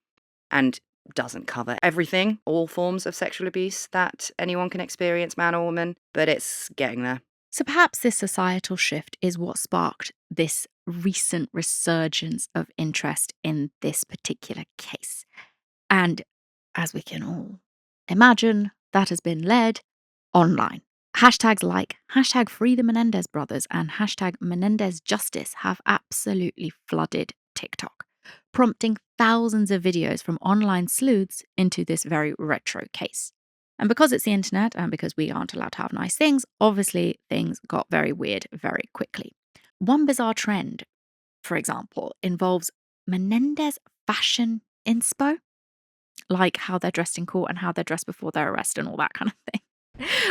And doesn't cover everything, all forms of sexual abuse that anyone can experience, man or woman, but it's getting there. So perhaps this societal shift is what sparked this recent resurgence of interest in this particular case. And as we can all imagine, that has been led online. Hashtags like #FreeTheMenendezBrothers and #MenendezJustice have absolutely flooded TikTok, prompting thousands of videos from online sleuths into this very retro case. And because it's the internet and because we aren't allowed to have nice things, obviously things got very weird very quickly. One bizarre trend, for example, involves Menendez fashion inspo, like how they're dressed in court and how they're dressed before their arrest and all that kind of thing.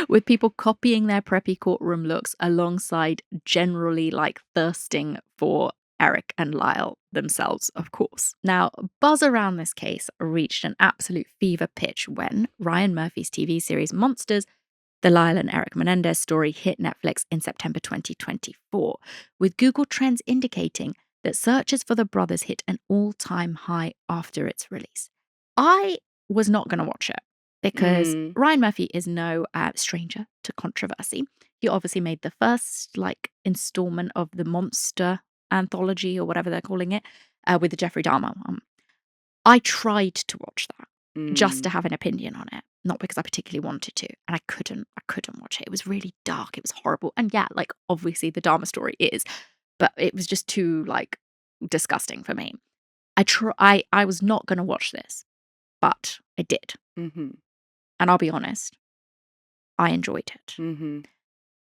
With people copying their preppy courtroom looks alongside generally thirsting for Erik and Lyle themselves, of course. Now, buzz around this case reached an absolute fever pitch when Ryan Murphy's TV series Monsters, the Lyle and Erik Menendez story, hit Netflix in September 2024, with Google Trends indicating that searches for the brothers hit an all-time high after its release. I was not going to watch it because Ryan Murphy is no stranger to controversy. He obviously made the first installment of the Monster anthology or whatever they're calling it with the Jeffrey Dahmer one. I tried to watch that just to have an opinion on it, not because I particularly wanted to, and I couldn't watch it. It was really dark. It was horrible. And yeah, obviously the Dahmer story is, but it was just too disgusting for me. I was not going to watch this, but I did. Mm-hmm. And I'll be honest, I enjoyed it. Mm-hmm.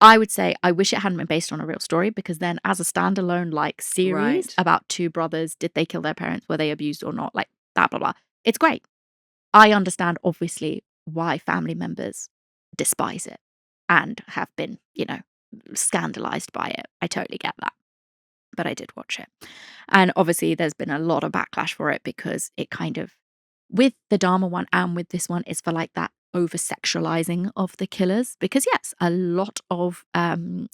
I would say I wish it hadn't been based on a real story, because then as a standalone series about two brothers, did they kill their parents? Were they abused or not? That, blah, blah. It's great. I understand, obviously, why family members despise it and have been, scandalized by it. I totally get that. But I did watch it. And obviously there's been a lot of backlash for it because it kind of, with the Dahmer one and with this one, is for that over-sexualizing of the killers. Because yes, a lot of the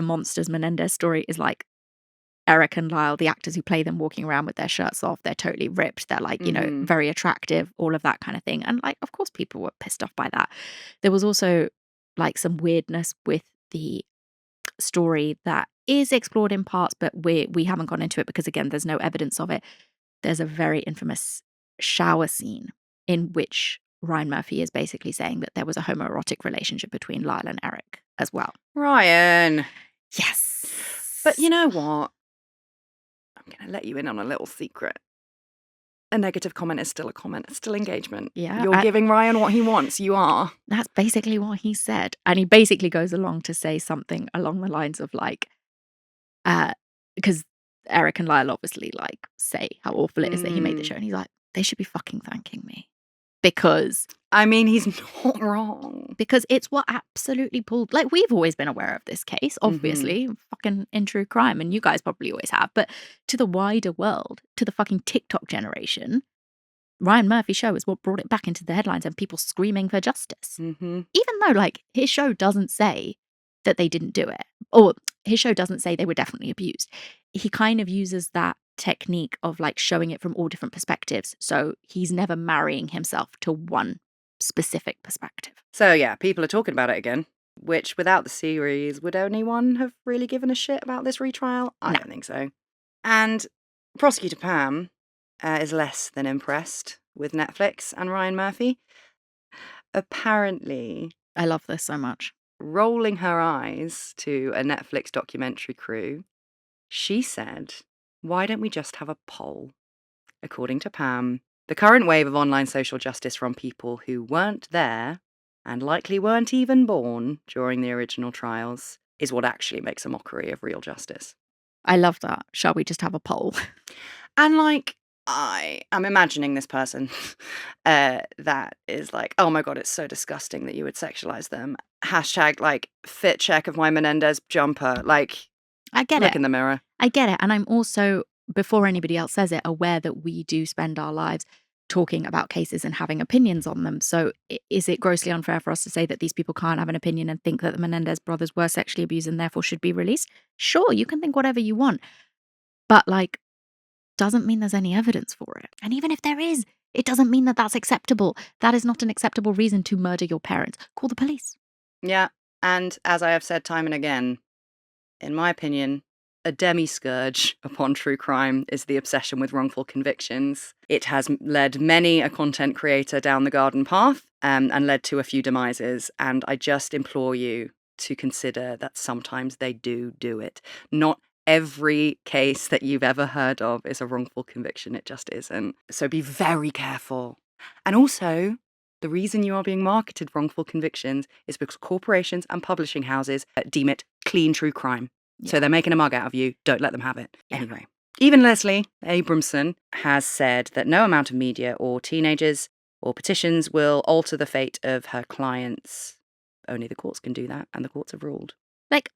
Monsters Menendez story is Erik and Lyle, the actors who play them, walking around with their shirts off. They're totally ripped. They're very attractive, all of that kind of thing. And of course people were pissed off by that. There was also some weirdness with the story that is explored in parts, but we haven't gone into it because again, there's no evidence of it. There's a very infamous shower scene in which Ryan Murphy is basically saying that there was a homoerotic relationship between Lyle and Erik as well. Ryan. Yes. But you know what? I'm going to let you in on a little secret. A negative comment is still a comment. It's still engagement. Yeah. You're giving Ryan what he wants. You are. That's basically what he said. And he basically goes along to say something along the lines of because Erik and Lyle obviously say how awful it is that he made the show. And he's like, they should be fucking thanking me. because I mean, he's not wrong. it's what absolutely pulled. Like, we've always been aware of this case, obviously, fucking in true crime, and you guys probably always have. But to the wider world, to the fucking TikTok generation, Ryan Murphy's show is what brought it back into the headlines and people screaming for justice. Even though, like, his show doesn't say that they didn't do it, or his show doesn't say they were definitely abused. He kind of uses that technique of like showing it from all different perspectives. So he's never marrying himself to one specific perspective. So yeah, people are talking about it again, which without the series, would anyone have really given a shit about this retrial? I don't think so. And Prosecutor Pam is less than impressed with Netflix and Ryan Murphy. Apparently, I love this so much. Rolling her eyes to a Netflix documentary crew, she said, "Why don't we just have a poll?" According to Pam, the current wave of online social justice from people who weren't there and likely weren't even born during the original trials is what actually makes a mockery of real justice. I love that. Shall we just have a poll? And like, I am imagining this person that is like, oh my God, it's so disgusting that you would sexualize them. Hashtag like fit check of my Menendez jumper. Like, I get it. Look in the mirror. I get it. And I'm also, before anybody else says it, aware that we do spend our lives talking about cases and having opinions on them. So is it grossly unfair for us to say that these people can't have an opinion and think that the Menendez brothers were sexually abused and therefore should be released? Sure, you can think whatever you want. But like, doesn't mean there's any evidence for it. And even if there is, it doesn't mean that that's acceptable. That is not an acceptable reason to murder your parents. Call the police. Yeah. And as I have said time and again, in my opinion, a demi-scourge upon true crime is the obsession with wrongful convictions. It has led many a content creator down the garden path and led to a few demises. And I just implore you to consider that sometimes they do it. Not every case that you've ever heard of is a wrongful conviction. It just isn't. So be very careful. And also, the reason you are being marketed wrongful convictions is because corporations and publishing houses deem it clean true crime. Yeah. So they're making a mug out of you. Don't let them have it. Yeah. Anyway, even Leslie Abramson has said that no amount of media or teenagers or petitions will alter the fate of her clients. Only the courts can do that, and the courts have ruled. Like,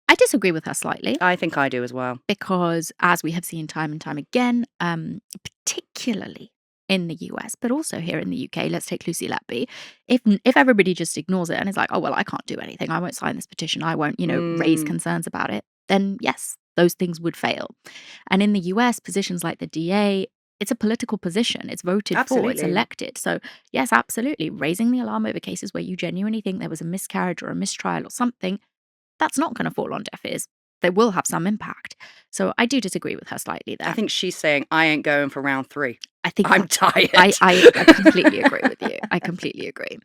I disagree with her slightly. I think I do as well. Because as we have seen time and time again, particularly in the US, but also here in the UK, let's take Lucy Letby. If everybody just ignores it and is like, oh, well, I can't do anything, I won't sign this petition, I won't, raise concerns about it, then yes, those things would fail. And in the US, positions like the DA, it's a political position. It's voted for, it's elected. So yes, absolutely, raising the alarm over cases where you genuinely think there was a miscarriage or a mistrial or something, that's not going to fall on deaf ears. They will have some impact. So I do disagree with her slightly there. I think she's saying, I ain't going for round 3. I think I'm tired. I completely agree with you. I completely agree.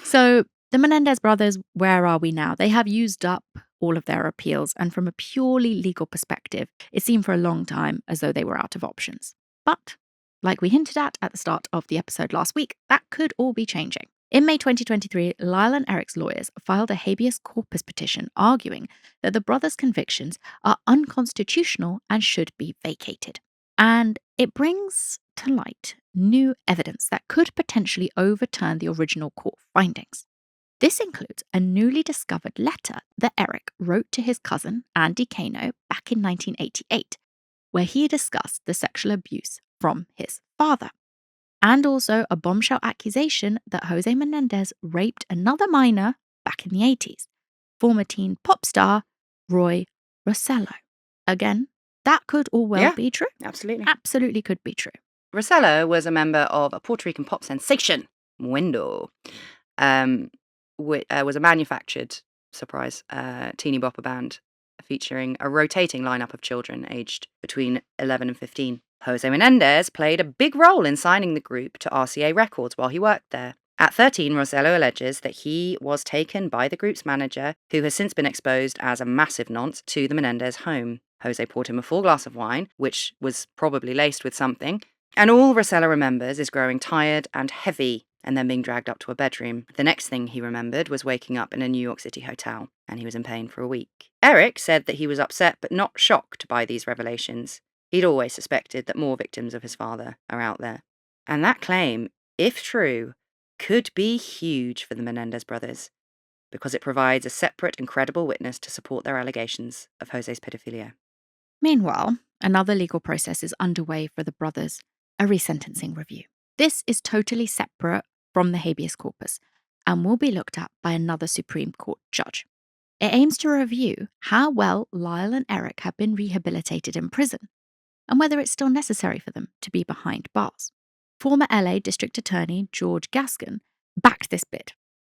So the Menendez brothers, where are we now? They have used up all of their appeals. And from a purely legal perspective, it seemed for a long time as though they were out of options. But like we hinted at the start of the episode last week, that could all be changing. In May 2023, Lyle and Erik's lawyers filed a habeas corpus petition arguing that the brothers' convictions are unconstitutional and should be vacated. And it brings to light new evidence that could potentially overturn the original court findings. This includes a newly discovered letter that Erik wrote to his cousin, Andy Kano, back in 1988, where he discussed the sexual abuse from his father. And also a bombshell accusation that Jose Menendez raped another minor back in the 80s, former teen pop star Roy Rossello. Again, that could all well be true. Absolutely. Absolutely could be true. Rossello was a member of a Puerto Rican pop sensation, Muendo, which was a manufactured, surprise, teeny bopper band featuring a rotating lineup of children aged between 11 and 15. Jose Menendez played a big role in signing the group to RCA Records while he worked there. At 13, Rossello alleges that he was taken by the group's manager, who has since been exposed as a massive nonce, to the Menendez home. Jose poured him a full glass of wine, which was probably laced with something, and all Rossello remembers is growing tired and heavy and then being dragged up to a bedroom. The next thing he remembered was waking up in a New York City hotel, and he was in pain for a week. Erik said that he was upset but not shocked by these revelations. He'd always suspected that more victims of his father are out there. And that claim if true, could be huge for the Menendez brothers, because it provides a separate and credible witness to support their allegations of Jose's pedophilia. Meanwhile, another legal process is underway for the brothers, a resentencing review. This is totally separate from the habeas corpus and will be looked at by another Supreme Court judge. It aims to review how well Lyle and Erik have been rehabilitated in prison and whether it's still necessary for them to be behind bars. Former LA District Attorney George Gascon backed this bid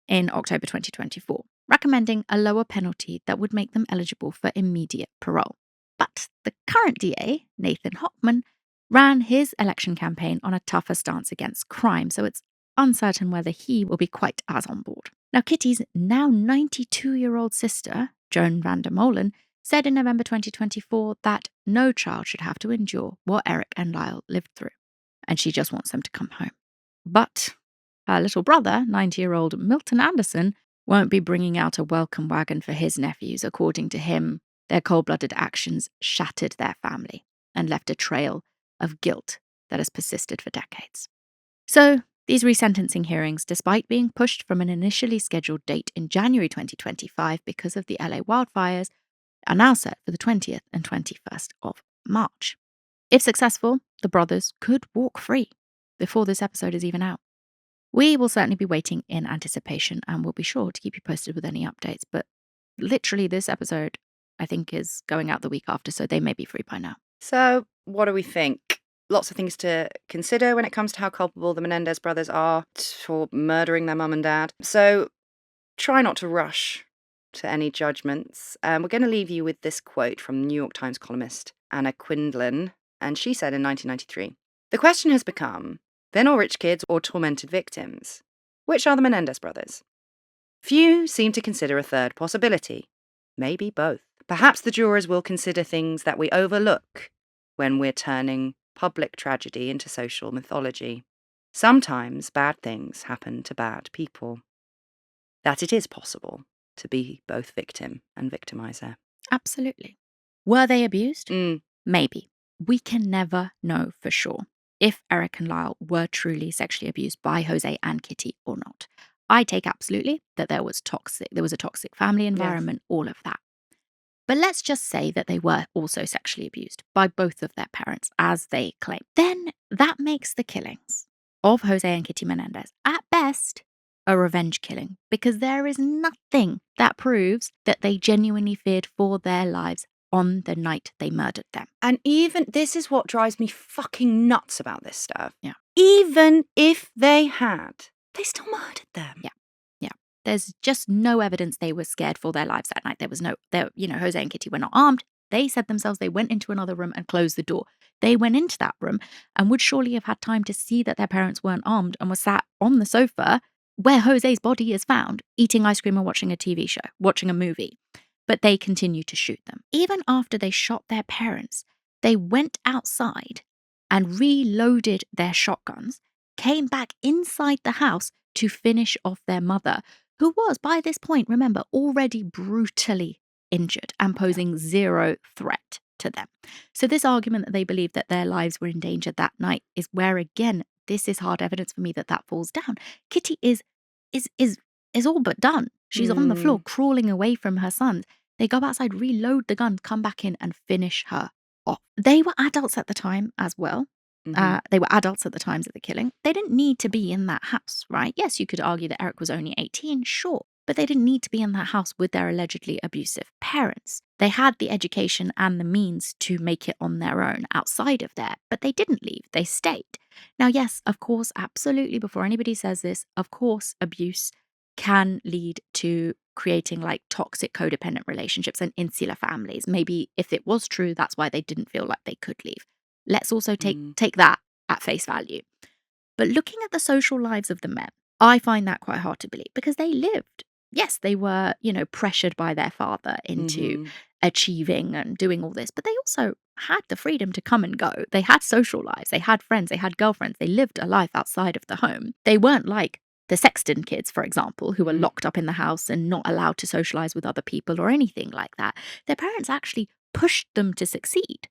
in October 2024, recommending a lower penalty that would make them eligible for immediate parole. But the current DA, Nathan Hochman, ran his election campaign on a tougher stance against crime, so it's uncertain whether he will be quite as on board. Now, Kitty's now 92-year-old sister, Joan van der Molen, said in November 2024 that no child should have to endure what Erik and Lyle lived through, and she just wants them to come home. But her little brother, 90-year-old Milton Anderson, won't be bringing out a welcome wagon for his nephews. According to him, their cold-blooded actions shattered their family and left a trail of guilt that has persisted for decades. So, these resentencing hearings, despite being pushed from an initially scheduled date in January 2025 because of the LA wildfires, are now set for the 20th and 21st of March. If successful, the brothers could walk free before this episode is even out. We will certainly be waiting in anticipation and will be sure to keep you posted with any updates, but literally this episode, I think, is going out the week after, so they may be free by now. So, what do we think? Lots of things to consider when it comes to how culpable the Menendez brothers are for murdering their mum and dad. So, try not to rush to any judgments. We're going to leave you with this quote from New York Times columnist Anna Quindlen, and she said in 1993, "The question has become, then or rich kids or tormented victims? Which are the Menendez brothers? Few seem to consider a third possibility. Maybe both. Perhaps the jurors will consider things that we overlook when we're turning public tragedy into social mythology. Sometimes bad things happen to bad people. That it is possible to be both victim and victimizer." Absolutely. Were they abused? Mm. Maybe. We can never know for sure if Erik and Lyle were truly sexually abused by Jose and Kitty or not. I take absolutely that there was a toxic family environment, all of that. But let's just say that they were also sexually abused by both of their parents, as they claim. Then that makes the killings of Jose and Kitty Menendez, at best, a revenge killing, because there is nothing that proves that they genuinely feared for their lives on the night they murdered them. And even, this is what drives me fucking nuts about this stuff. Yeah. Even if they had, they still murdered them. Yeah. There's just no evidence they were scared for their lives that night. Jose and Kitty were not armed. They said themselves they went into another room and closed the door. They went into that room and would surely have had time to see that their parents weren't armed and were sat on the sofa where Jose's body is found, eating ice cream and watching a TV show, watching a movie. But they continued to shoot them. Even after they shot their parents, they went outside and reloaded their shotguns, came back inside the house to finish off their mother, who was, by this point, remember, already brutally injured and posing zero threat to them. So this argument that they believed that their lives were in danger that night is where, again, this is hard evidence for me that falls down. Kitty is all but done. She's on the floor, crawling away from her sons. They go outside, reload the gun, come back in and finish her off. They were adults at the time as well. They were adults at the times of the killing. They didn't need to be in that house, right? Yes, you could argue that Erik was only 18, sure, but they didn't need to be in that house with their allegedly abusive parents. They had the education and the means to make it on their own outside of there, but they didn't leave. They stayed. Now, yes, of course, absolutely, before anybody says this, of course, abuse can lead to creating like toxic codependent relationships and insular families. Maybe if it was true, that's why they didn't feel like they could leave. Let's also take that at face value. But looking at the social lives of the men, I find that quite hard to believe because they lived. Yes, they were, pressured by their father into achieving and doing all this, but they also had the freedom to come and go. They had social lives, they had friends, they had girlfriends, they lived a life outside of the home. They weren't like the Sexton kids, for example, who were locked up in the house and not allowed to socialize with other people or anything like that. Their parents actually pushed them to succeed.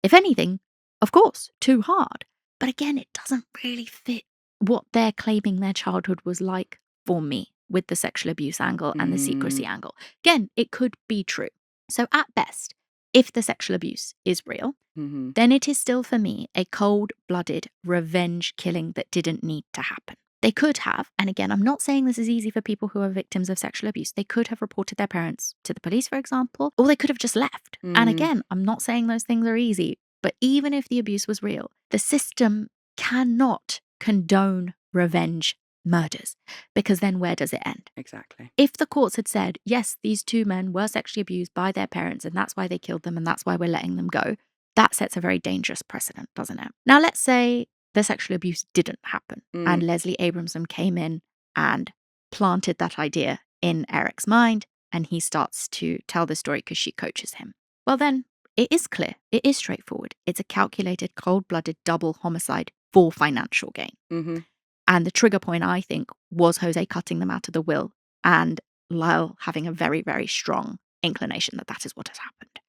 If anything, of course, too hard. But again, it doesn't really fit what they're claiming their childhood was like for me, with the sexual abuse angle and the secrecy angle. Again, it could be true. So at best, if the sexual abuse is real, then it is still for me a cold-blooded revenge killing that didn't need to happen. They could have, and again, I'm not saying this is easy for people who are victims of sexual abuse. They could have reported their parents to the police, for example, or they could have just left. And again, I'm not saying those things are easy, but even if the abuse was real, the system cannot condone revenge murders, because then where does it end? Exactly. If the courts had said, yes, these two men were sexually abused by their parents and that's why they killed them and that's why we're letting them go, that sets a very dangerous precedent, doesn't it? Now, let's say the sexual abuse didn't happen and Leslie Abramson came in and planted that idea in Erik's mind and he starts to tell the story because she coaches him. Well, then it is clear. It is straightforward. It's a calculated, cold-blooded double homicide for financial gain. And the trigger point, I think, was Jose cutting them out of the will and Lyle having a very, very strong inclination that that is what has happened.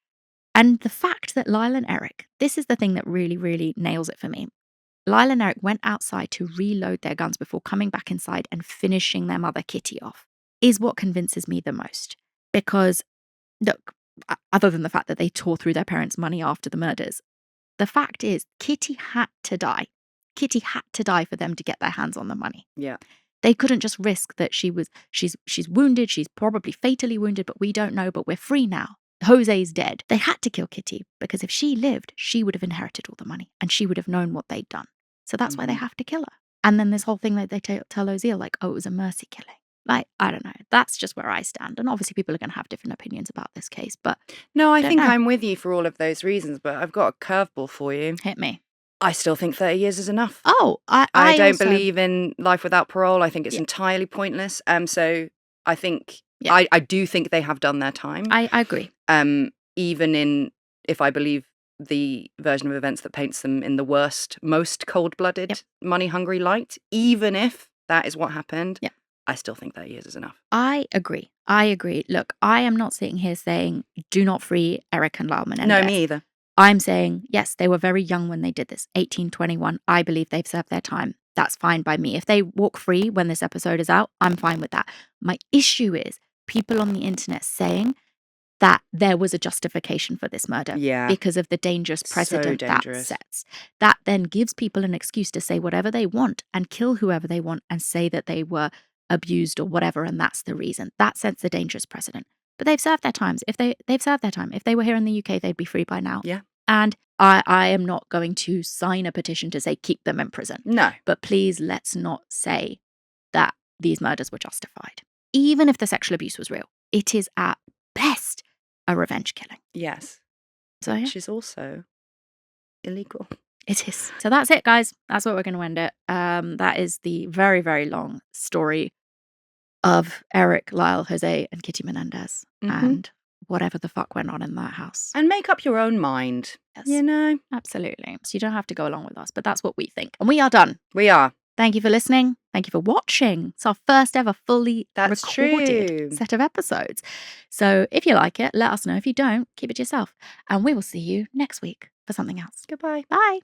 And the fact that Lyle and Erik, this is the thing that really, really nails it for me. Lyle and Erik went outside to reload their guns before coming back inside and finishing their mother Kitty off, is what convinces me the most. Because, look, other than the fact that they tore through their parents' money after the murders, the fact is Kitty had to die. Kitty had to die for them to get their hands on the money. Yeah. They couldn't just risk that she's wounded, she's probably fatally wounded, but we don't know, but we're free now. Jose's dead. They had to kill Kitty because if she lived, she would have inherited all the money and she would have known what they'd done. So that's why they have to kill her. And then this whole thing that they tell Oziel, like, oh, it was a mercy killing. Like, I don't know. That's just where I stand. And obviously people are going to have different opinions about this case, but No, I think know. I'm with you for all of those reasons, but I've got a curveball for you. Hit me. I still think 30 years is enough. Oh, I don't also believe in life without parole. I think it's entirely pointless. So I think I do think they have done their time. I agree. Even if I believe the version of events that paints them in the worst, most cold-blooded, money-hungry light, even if that is what happened, I still think 30 years is enough. I agree. Look, I am not sitting here saying do not free Erik and Lyle Menendez. No, me either. I'm saying, yes, they were very young when they did this, 18, 21. I believe they've served their time. That's fine by me. If they walk free when this episode is out, I'm fine with that. My issue is people on the internet saying that there was a justification for this murder because of the dangerous precedent that sets. That then gives people an excuse to say whatever they want and kill whoever they want and say that they were abused or whatever, and that's the reason. That sets a dangerous precedent. But they've served their times. They've served their time. If they were here in the UK, they'd be free by now. Yeah. And I am not going to sign a petition to say keep them in prison. No. But please let's not say that these murders were justified. Even if the sexual abuse was real, it is at best a revenge killing. Yes. So, which is also illegal. It is. So that's it, guys. That's what we're going to end it. That is the very, very long story of Erik, Lyle, Jose, and Kitty Menendez, and whatever the fuck went on in that house. And make up your own mind. Yes. You know? Absolutely. So you don't have to go along with us, but that's what we think. And we are done. We are. Thank you for listening. Thank you for watching. It's our first ever fully recorded true. set of episodes. So if you like it, let us know. If you don't, keep it to yourself. And we will see you next week for something else. Goodbye. Bye.